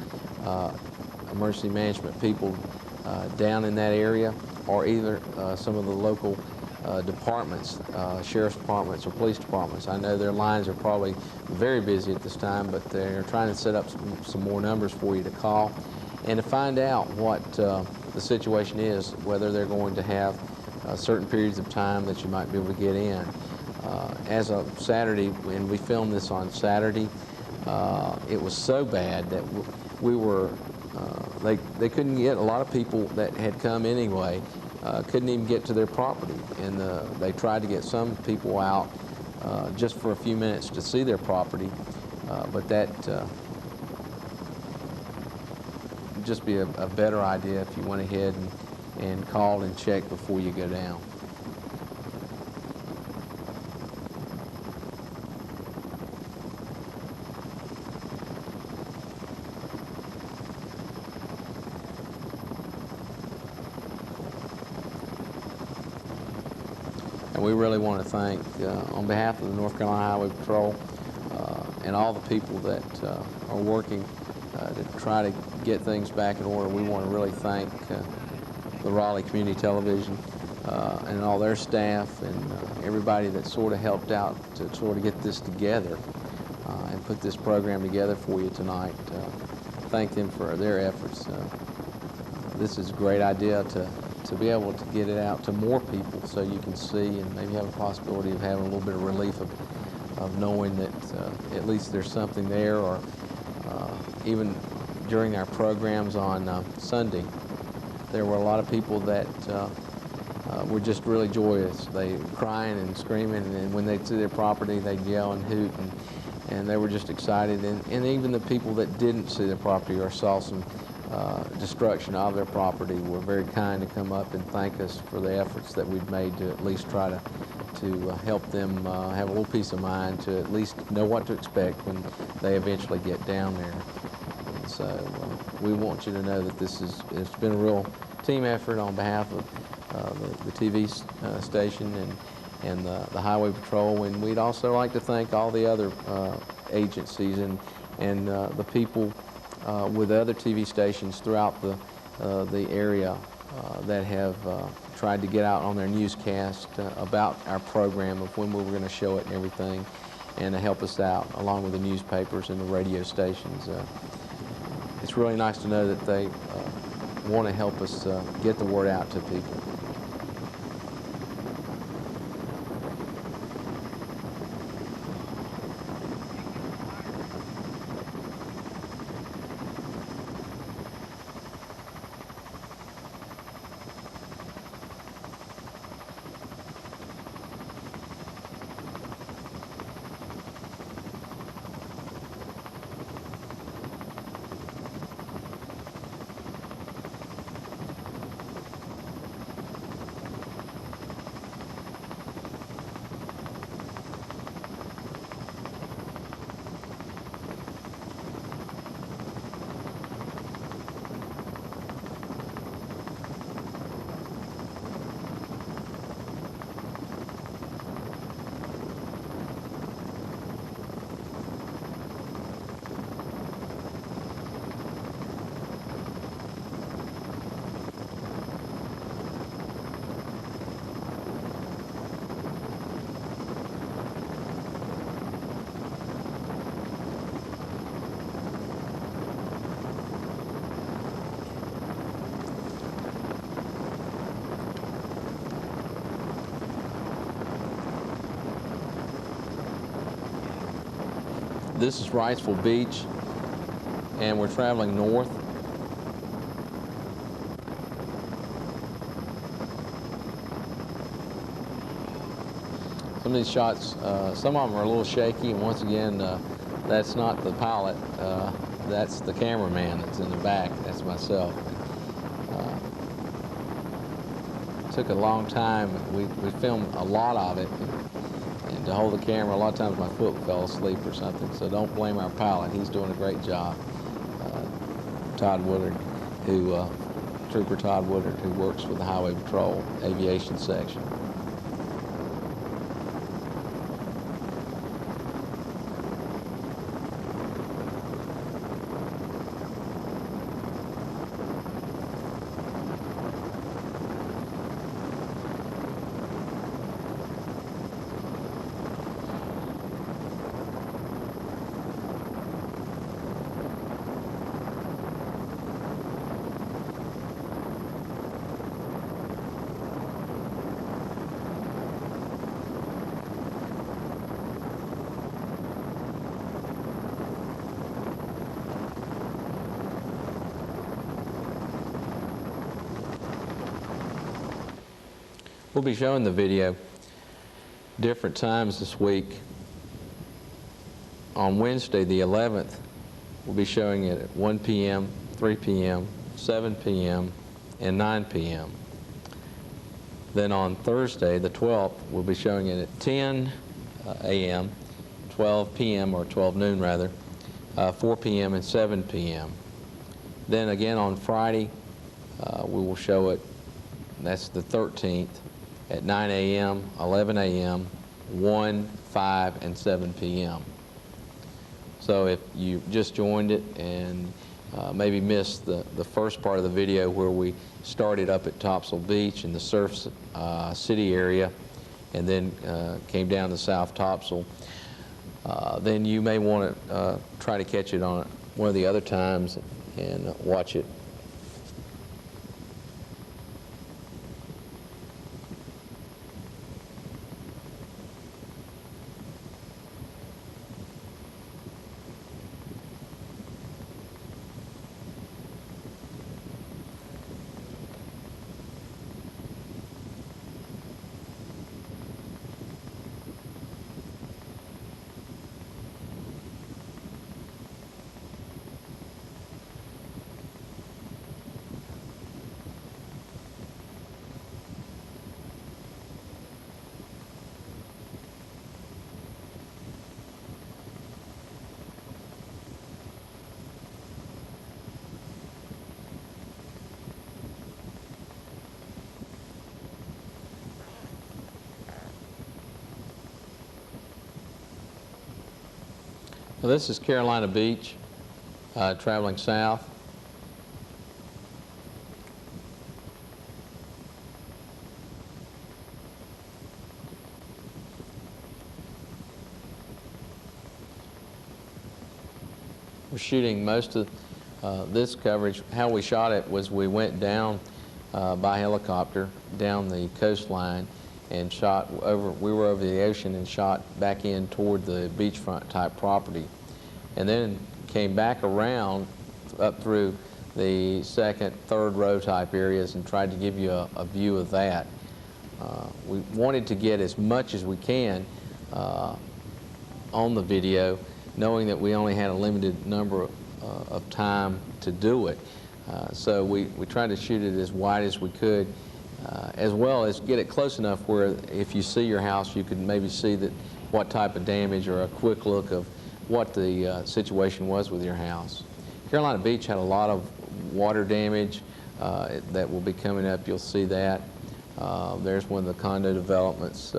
emergency management people down in that area, or either some of the local departments, sheriff's departments or police departments. I know their lines are probably very busy at this time, but they're trying to set up some more numbers for you to call and to find out what the situation is, whether they're going to have certain periods of time that you might be able to get in. As of Saturday, when we filmed this on Saturday, it was so bad that we were, they couldn't get, a lot of people that had come anyway, couldn't even get to their property. And they tried to get some people out just for a few minutes to see their property, but that would just be a better idea if you went ahead and called and checked before you go down. And we really want to thank, on behalf of the North Carolina Highway Patrol and all the people that are working to try to get things back in order, we want to really thank the Raleigh Community Television and all their staff and everybody that sort of helped out to sort of get this together and put this program together for you tonight. Thank them for their efforts. This is a great idea to be able to get it out to more people so you can see and maybe have a possibility of having a little bit of relief of knowing that at least there's something there, or even during our programs on Sunday, there were a lot of people that were just really joyous. They were crying and screaming, and when they'd see their property, they'd yell and hoot, and they were just excited. And even the people that didn't see their property or saw some destruction of their property were very kind to come up and thank us for the efforts that we'd made to at least try to help them have a little peace of mind, to at least know what to expect when they eventually get down there. And so we want you to know that it's been a real team effort on behalf of the TV station and the Highway Patrol. And we'd also like to thank all the other agencies and the people with other TV stations throughout the area that have tried to get out on their newscast about our program, of when we were going to show it and everything, and to help us out, along with the newspapers and the radio stations. It's really nice to know that they want to help us get the word out to people. This is Wrightsville Beach, and we're traveling north. Some of these shots, some of them are a little shaky, and once again, that's not the pilot, that's the cameraman that's in the back, that's myself. It took a long time. We filmed a lot of it. And to hold the camera, a lot of times my foot fell asleep or something, so don't blame our pilot. He's doing a great job. Todd Woodard, Trooper Todd Woodard, who works with the Highway Patrol Aviation Section. We'll be showing the video different times this week. On Wednesday, the 11th, we'll be showing it at 1 p.m., 3 p.m., 7 p.m., and 9 p.m. Then on Thursday, the 12th, we'll be showing it at 10 a.m., 12 p.m., or 12 noon rather, 4 p.m., and 7 p.m. Then again on Friday, we will show it, that's the 13th, at 9 a.m., 11 a.m., 1, 5, and 7 p.m. So if you just joined it and maybe missed the first part of the video where we started up at Topsail Beach in the Surf City area and then came down to South Topsail, then you may want to try to catch it on one of the other times and watch it. Well, this is Carolina Beach, traveling south. We're shooting most of this coverage. How we shot it was we went down by helicopter down the coastline and shot over. We were over the ocean and shot back in toward the beachfront type property, and then came back around up through the second, third row type areas and tried to give you a view of that. We wanted to get as much as we can on the video, knowing that we only had a limited number of time to do it. So we tried to shoot it as wide as we could, as well as get it close enough where if you see your house, you could maybe see that what type of damage or a quick look of what the situation was with your house. Carolina Beach had a lot of water damage that will be coming up. You'll see that. There's one of the condo developments.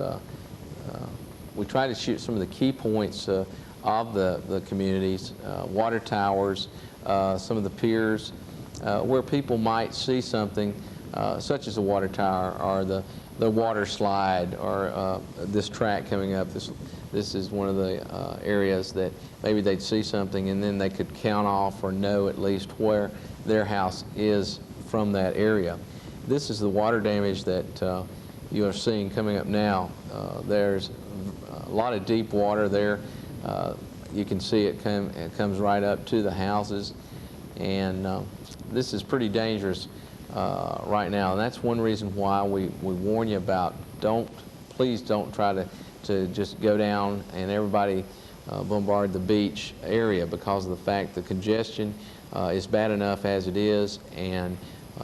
We tried to shoot some of the key points of the communities, water towers, some of the piers, where people might see something such as a water tower or the water slide or this track coming up. This is one of the areas that maybe they'd see something and then they could count off or know at least where their house is from that area. This is the water damage that you are seeing coming up now. There's a lot of deep water there. You can see it comes right up to the houses, and this is pretty dangerous right now. And that's one reason why we warn you about please don't try to just go down and everybody bombard the beach area, because of the fact the congestion is bad enough as it is, and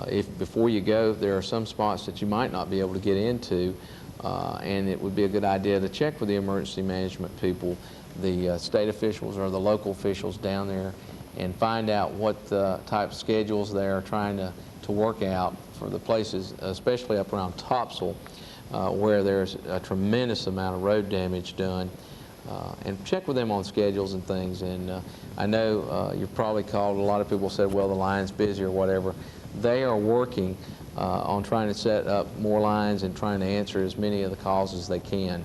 if before you go, there are some spots that you might not be able to get into, and it would be a good idea to check with the emergency management people, the state officials or the local officials down there, and find out what type of schedules they are trying to work out for the places, especially up around Topsail, where there's a tremendous amount of road damage done, and check with them on schedules and things. And I know you've probably called, a lot of people said, well, the line's busy or whatever. They are working on trying to set up more lines and trying to answer as many of the calls as they can.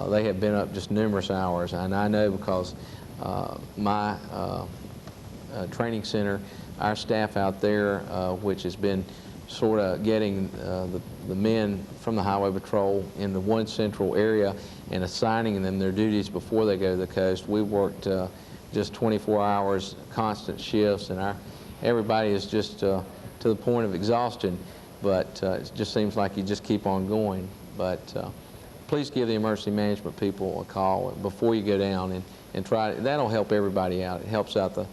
They have been up just numerous hours, and I know because my training center, our staff out there, which has been sort of getting the men from the Highway Patrol in the one central area and assigning them their duties before they go to the coast. We worked just 24 hours, constant shifts, and everybody is just to the point of exhaustion, but it just seems like you just keep on going. But please give the emergency management people a call before you go down and try. That'll help everybody out. It helps out the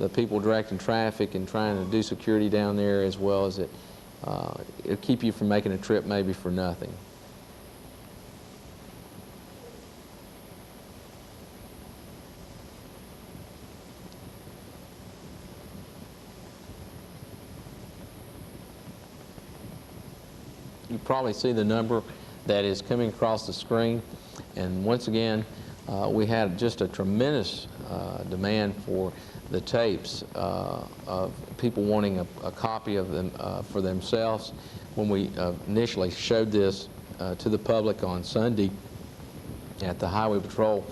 people directing traffic and trying to do security down there, as well as it'll keep you from making a trip maybe for nothing. You probably see the number that is coming across the screen, and once again we had just a tremendous demand for the tapes of people wanting a copy of them for themselves. When we initially showed this to the public on Sunday at the Highway Patrol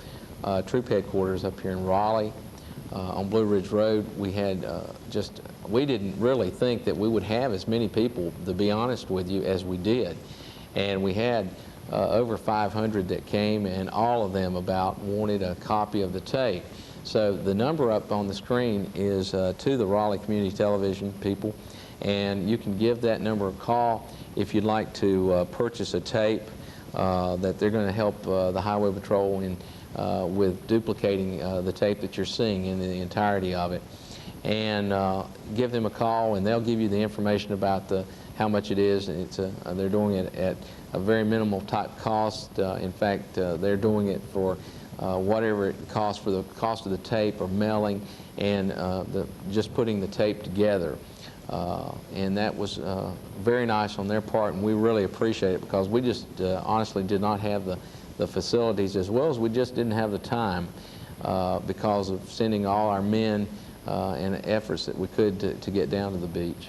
Troop Headquarters up here in Raleigh on Blue Ridge Road, we had we didn't really think that we would have as many people, to be honest with you, as we did. And we had over 500 that came, and all of them about wanted a copy of the tape. So the number up on the screen is to the Raleigh Community Television people, and you can give that number a call if you'd like to purchase a tape that they're going to help the Highway Patrol in with duplicating the tape that you're seeing in the entirety of it. And give them a call, and they'll give you the information about how much it is. It's they're doing it at a very minimal type cost. In fact, they're doing it for whatever it costs for the cost of the tape or mailing and just putting the tape together. And that was very nice on their part, and we really appreciate it, because we just honestly did not have the facilities, as well as we just didn't have the time because of sending all our men and efforts that we could to get down to the beach.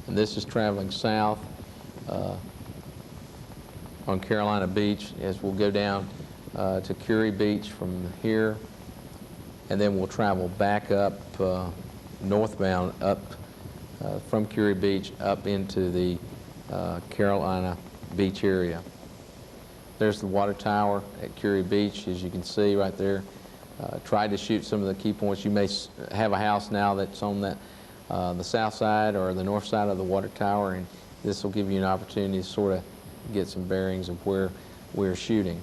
And this is traveling south on Carolina Beach, as we'll go down to Kure Beach from here, and then we'll travel back up northbound up from Kure Beach up into the Carolina Beach area. There's the water tower at Kure Beach, as you can see right there. Tried to shoot some of the key points. You may have a house now that's on that the south side or the north side of the water tower, and this will give you an opportunity to sort of get some bearings of where we're shooting.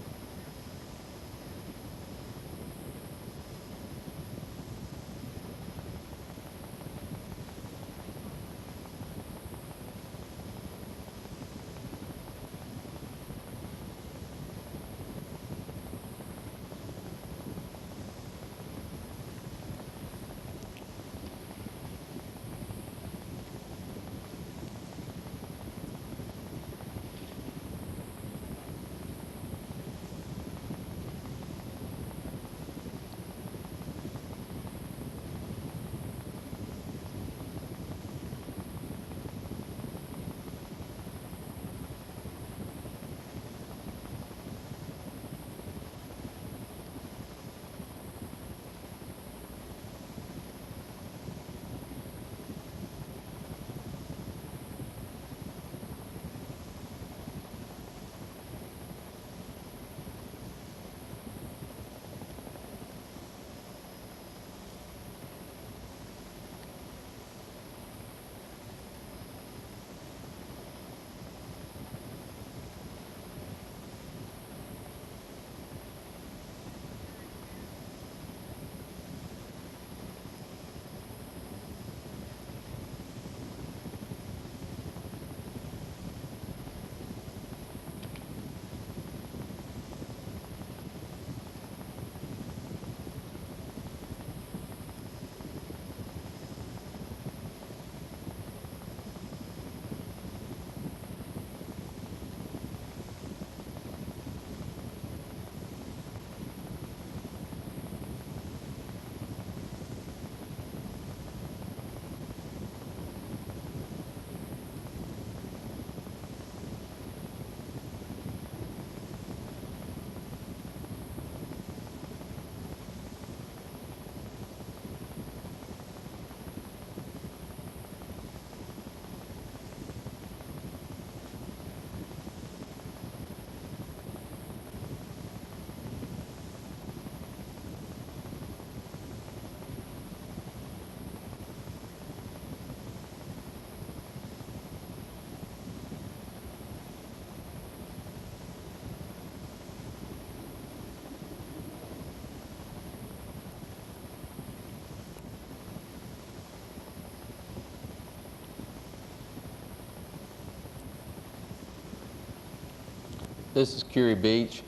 This is Kure Beach,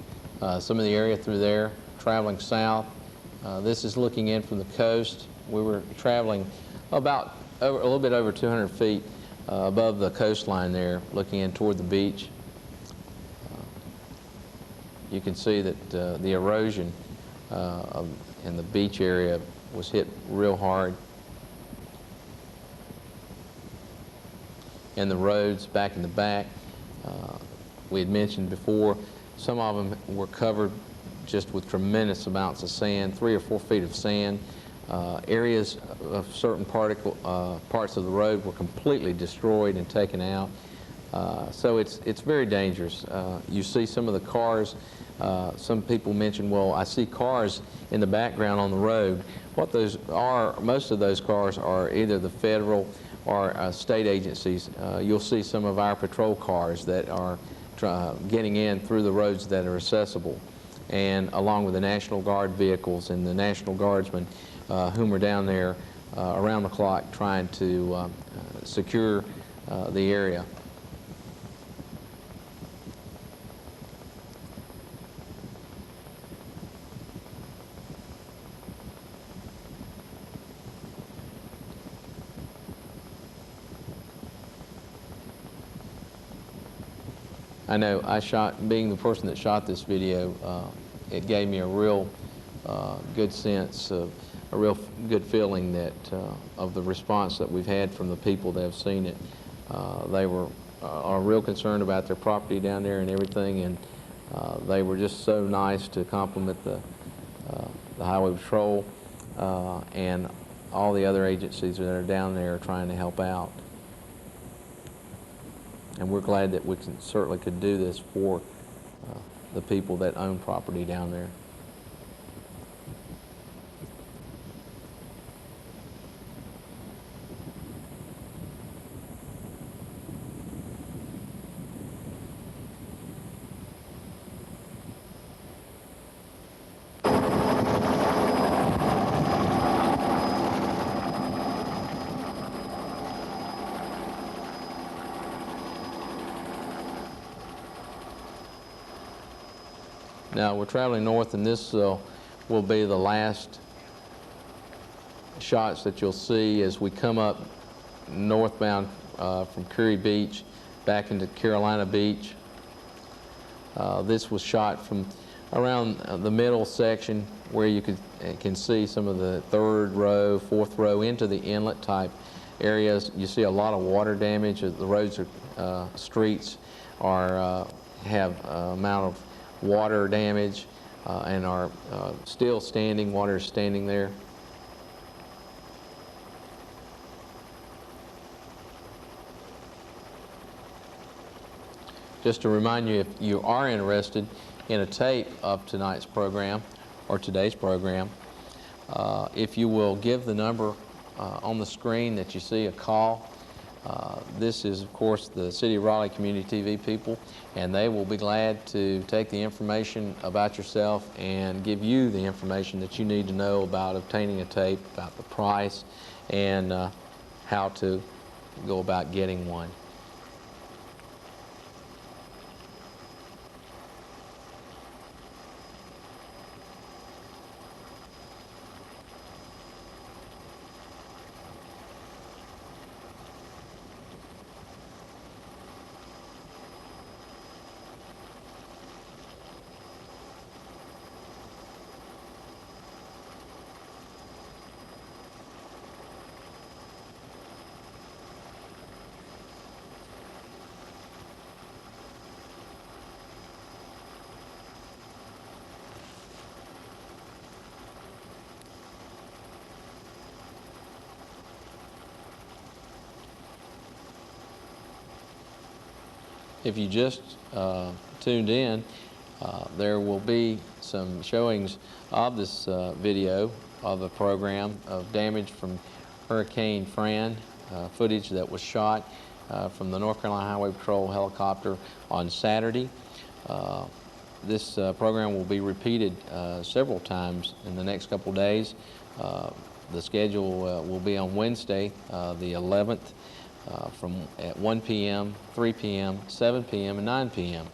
some of the area through there, traveling south. This is looking in from the coast. We were traveling about a little bit over 200 feet above the coastline there, looking in toward the beach. You can see that the erosion in the beach area was hit real hard. And the roads back in the back, we had mentioned before, some of them were covered just with tremendous amounts of sand, 3 or 4 feet of sand. Areas of certain parts of the road were completely destroyed and taken out. So it's very dangerous. You see some of the cars, some people mention, well, I see cars in the background on the road. What those are, most of those cars are either the federal or state agencies. You'll see some of our patrol cars that are getting in through the roads that are accessible, and along with the National Guard vehicles and the National Guardsmen whom are down there around the clock trying to secure the area. I know being the person that shot this video, it gave me a real good sense of, a real good feeling that of the response that we've had from the people that have seen it. They are real concerned about their property down there and everything, and they were just so nice to compliment the Highway Patrol and all the other agencies that are down there trying to help out. And we're glad that we certainly could do this for the people that own property down there. Now we're traveling north, and this will be the last shots that you'll see as we come up northbound from Kure Beach back into Carolina Beach. This was shot from around the middle section where you can see some of the third row, fourth row into the inlet type areas. You see a lot of water damage. The roads are, streets are have amount of water damage and are still standing. Water is standing there. Just to remind you, if you are interested in a tape of tonight's program or today's program, if you will give the number on the screen that you see, a call. This is, of course, the City of Raleigh Community TV people, and they will be glad to take the information about yourself and give you the information that you need to know about obtaining a tape, about the price, and how to go about getting one. If you just tuned in, there will be some showings of this video of the program of damage from Hurricane Fran, footage that was shot from the North Carolina Highway Patrol helicopter on Saturday. This program will be repeated several times in the next couple days. The schedule will be on Wednesday, the 11th, at 1 p.m., 3 p.m., 7 p.m., and 9 p.m.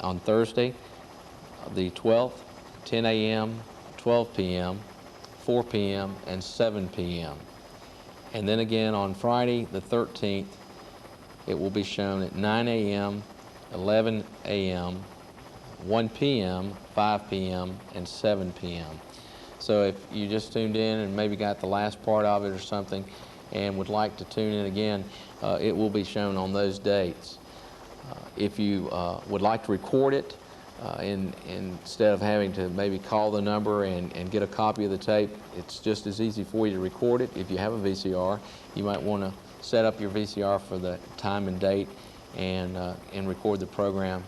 On Thursday, the 12th, 10 a.m., 12 p.m., 4 p.m., and 7 p.m. And then again on Friday, the 13th, it will be shown at 9 a.m., 11 a.m., 1 p.m., 5 p.m., and 7 p.m. So if you just tuned in and maybe got the last part of it or something and would like to tune in again, it will be shown on those dates. If you would like to record it, instead of having to maybe call the number and get a copy of the tape, it's just as easy for you to record it. If you have a VCR, you might want to set up your VCR for the time and date and record the program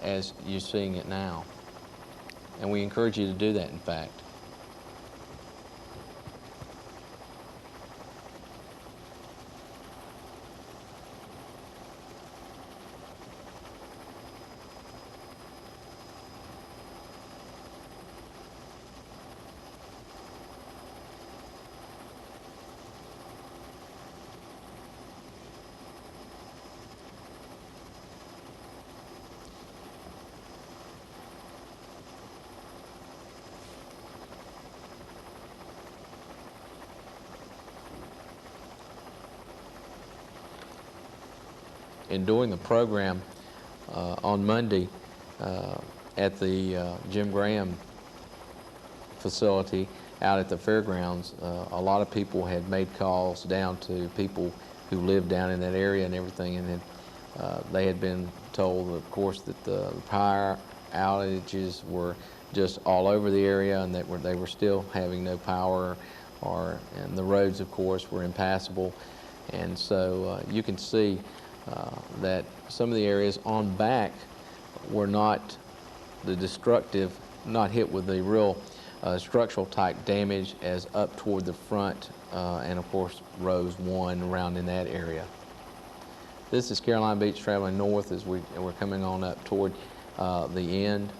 as you're seeing it now. And we encourage you to do that, in fact. in doing the program on Monday at the Jim Graham facility out at the fairgrounds, a lot of people had made calls down to people who lived down in that area and everything, and they had been told, of course, that the power outages were just all over the area, and that they were still having no power, and the roads, of course, were impassable. And so you can see that some of the areas on back were not the destructive, not hit with the real structural type damage as up toward the front, and of course rows 1 around in that area. This is Carolina Beach traveling north as we're coming on up toward the end.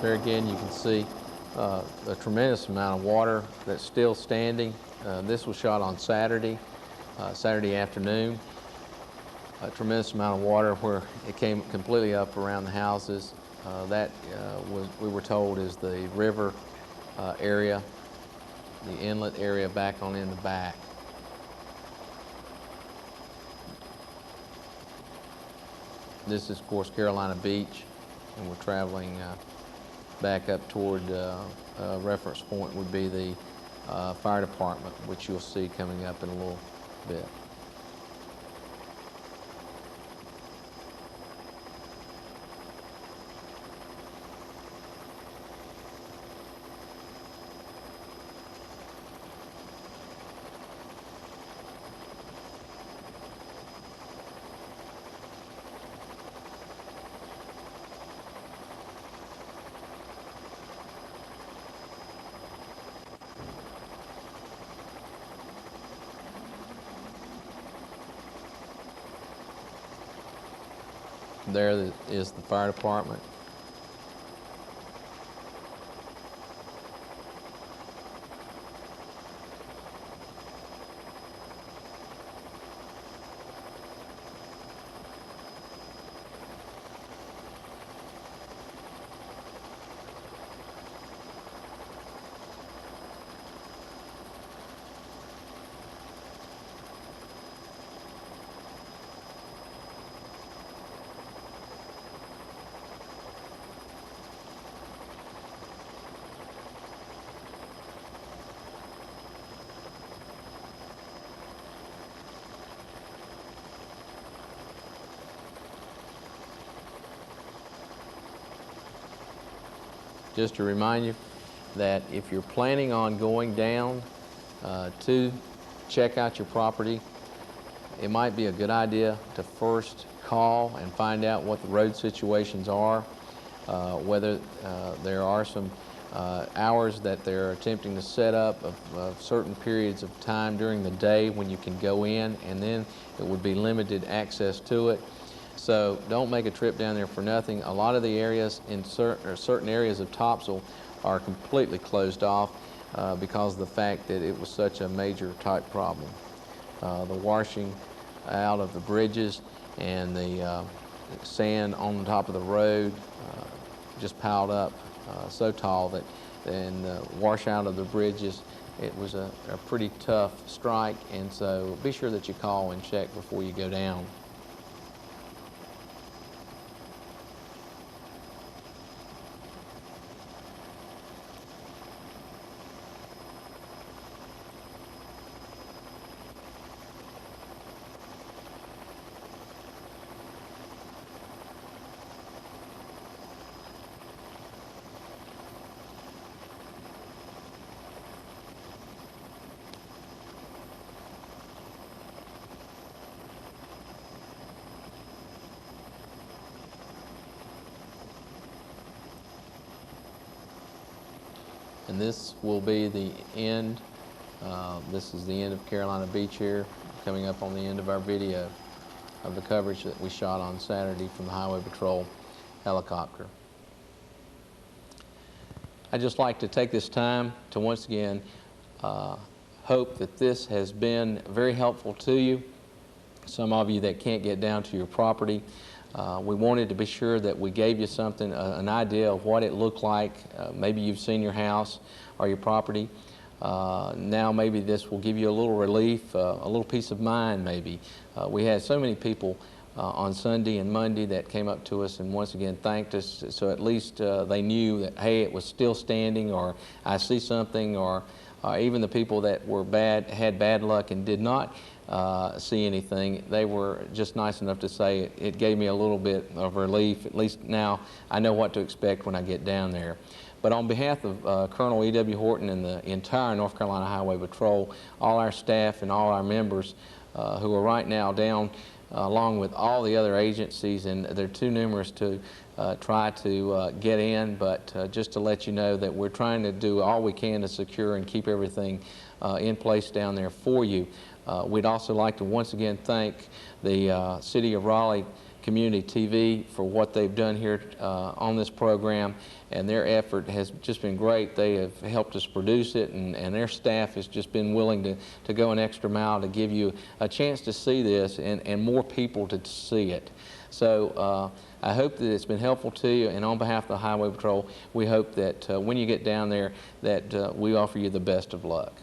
There again, you can see a tremendous amount of water that's still standing. This was shot on Saturday afternoon. A tremendous amount of water where it came completely up around the houses. We were told, is the river area, the inlet area back on in the back. This is, of course, Carolina Beach, and we're traveling back up toward reference point would be the fire department, which you'll see coming up in a little bit. There is the fire department. Just to remind you that if you're planning on going down to check out your property, it might be a good idea to first call and find out what the road situations are, whether there are some hours that they're attempting to set up of certain periods of time during the day when you can go in, and then it would be limited access to it. So don't make a trip down there for nothing. A lot of the areas in certain areas of Topsail are completely closed off because of the fact that it was such a major type problem. The washing out of the bridges and the sand on top of the road just piled up so tall that and the washout of the bridges, it was a pretty tough strike, and so be sure that you call and check before you go down. And this will be the end. This is the end of Carolina Beach here, coming up on the end of our video of the coverage that we shot on Saturday from the Highway Patrol helicopter. I'd just like to take this time to once again hope that this has been very helpful to you. Some of you that can't get down to your property, we wanted to be sure that we gave you something, an idea of what it looked like. Maybe you've seen your house or your property. Now maybe this will give you a little relief, a little peace of mind maybe. We had so many people on Sunday and Monday that came up to us and once again thanked us, so at least they knew that, hey, it was still standing, or I see something, or even the people that were had bad luck and did not see anything, they were just nice enough to say it gave me a little bit of relief. At least now I know what to expect when I get down there. But on behalf of Colonel E.W. Horton and the entire North Carolina Highway Patrol, all our staff and all our members who are right now down along with all the other agencies, and they're too numerous to try to get in, but just to let you know that we're trying to do all we can to secure and keep everything in place down there for you. We'd also like to once again thank the City of Raleigh Community TV for what they've done here on this program, and their effort has just been great. They have helped us produce it, and their staff has just been willing to go an extra mile to give you a chance to see this and more people to see it. So I hope that it's been helpful to you, and on behalf of the Highway Patrol, we hope that when you get down there that we offer you the best of luck.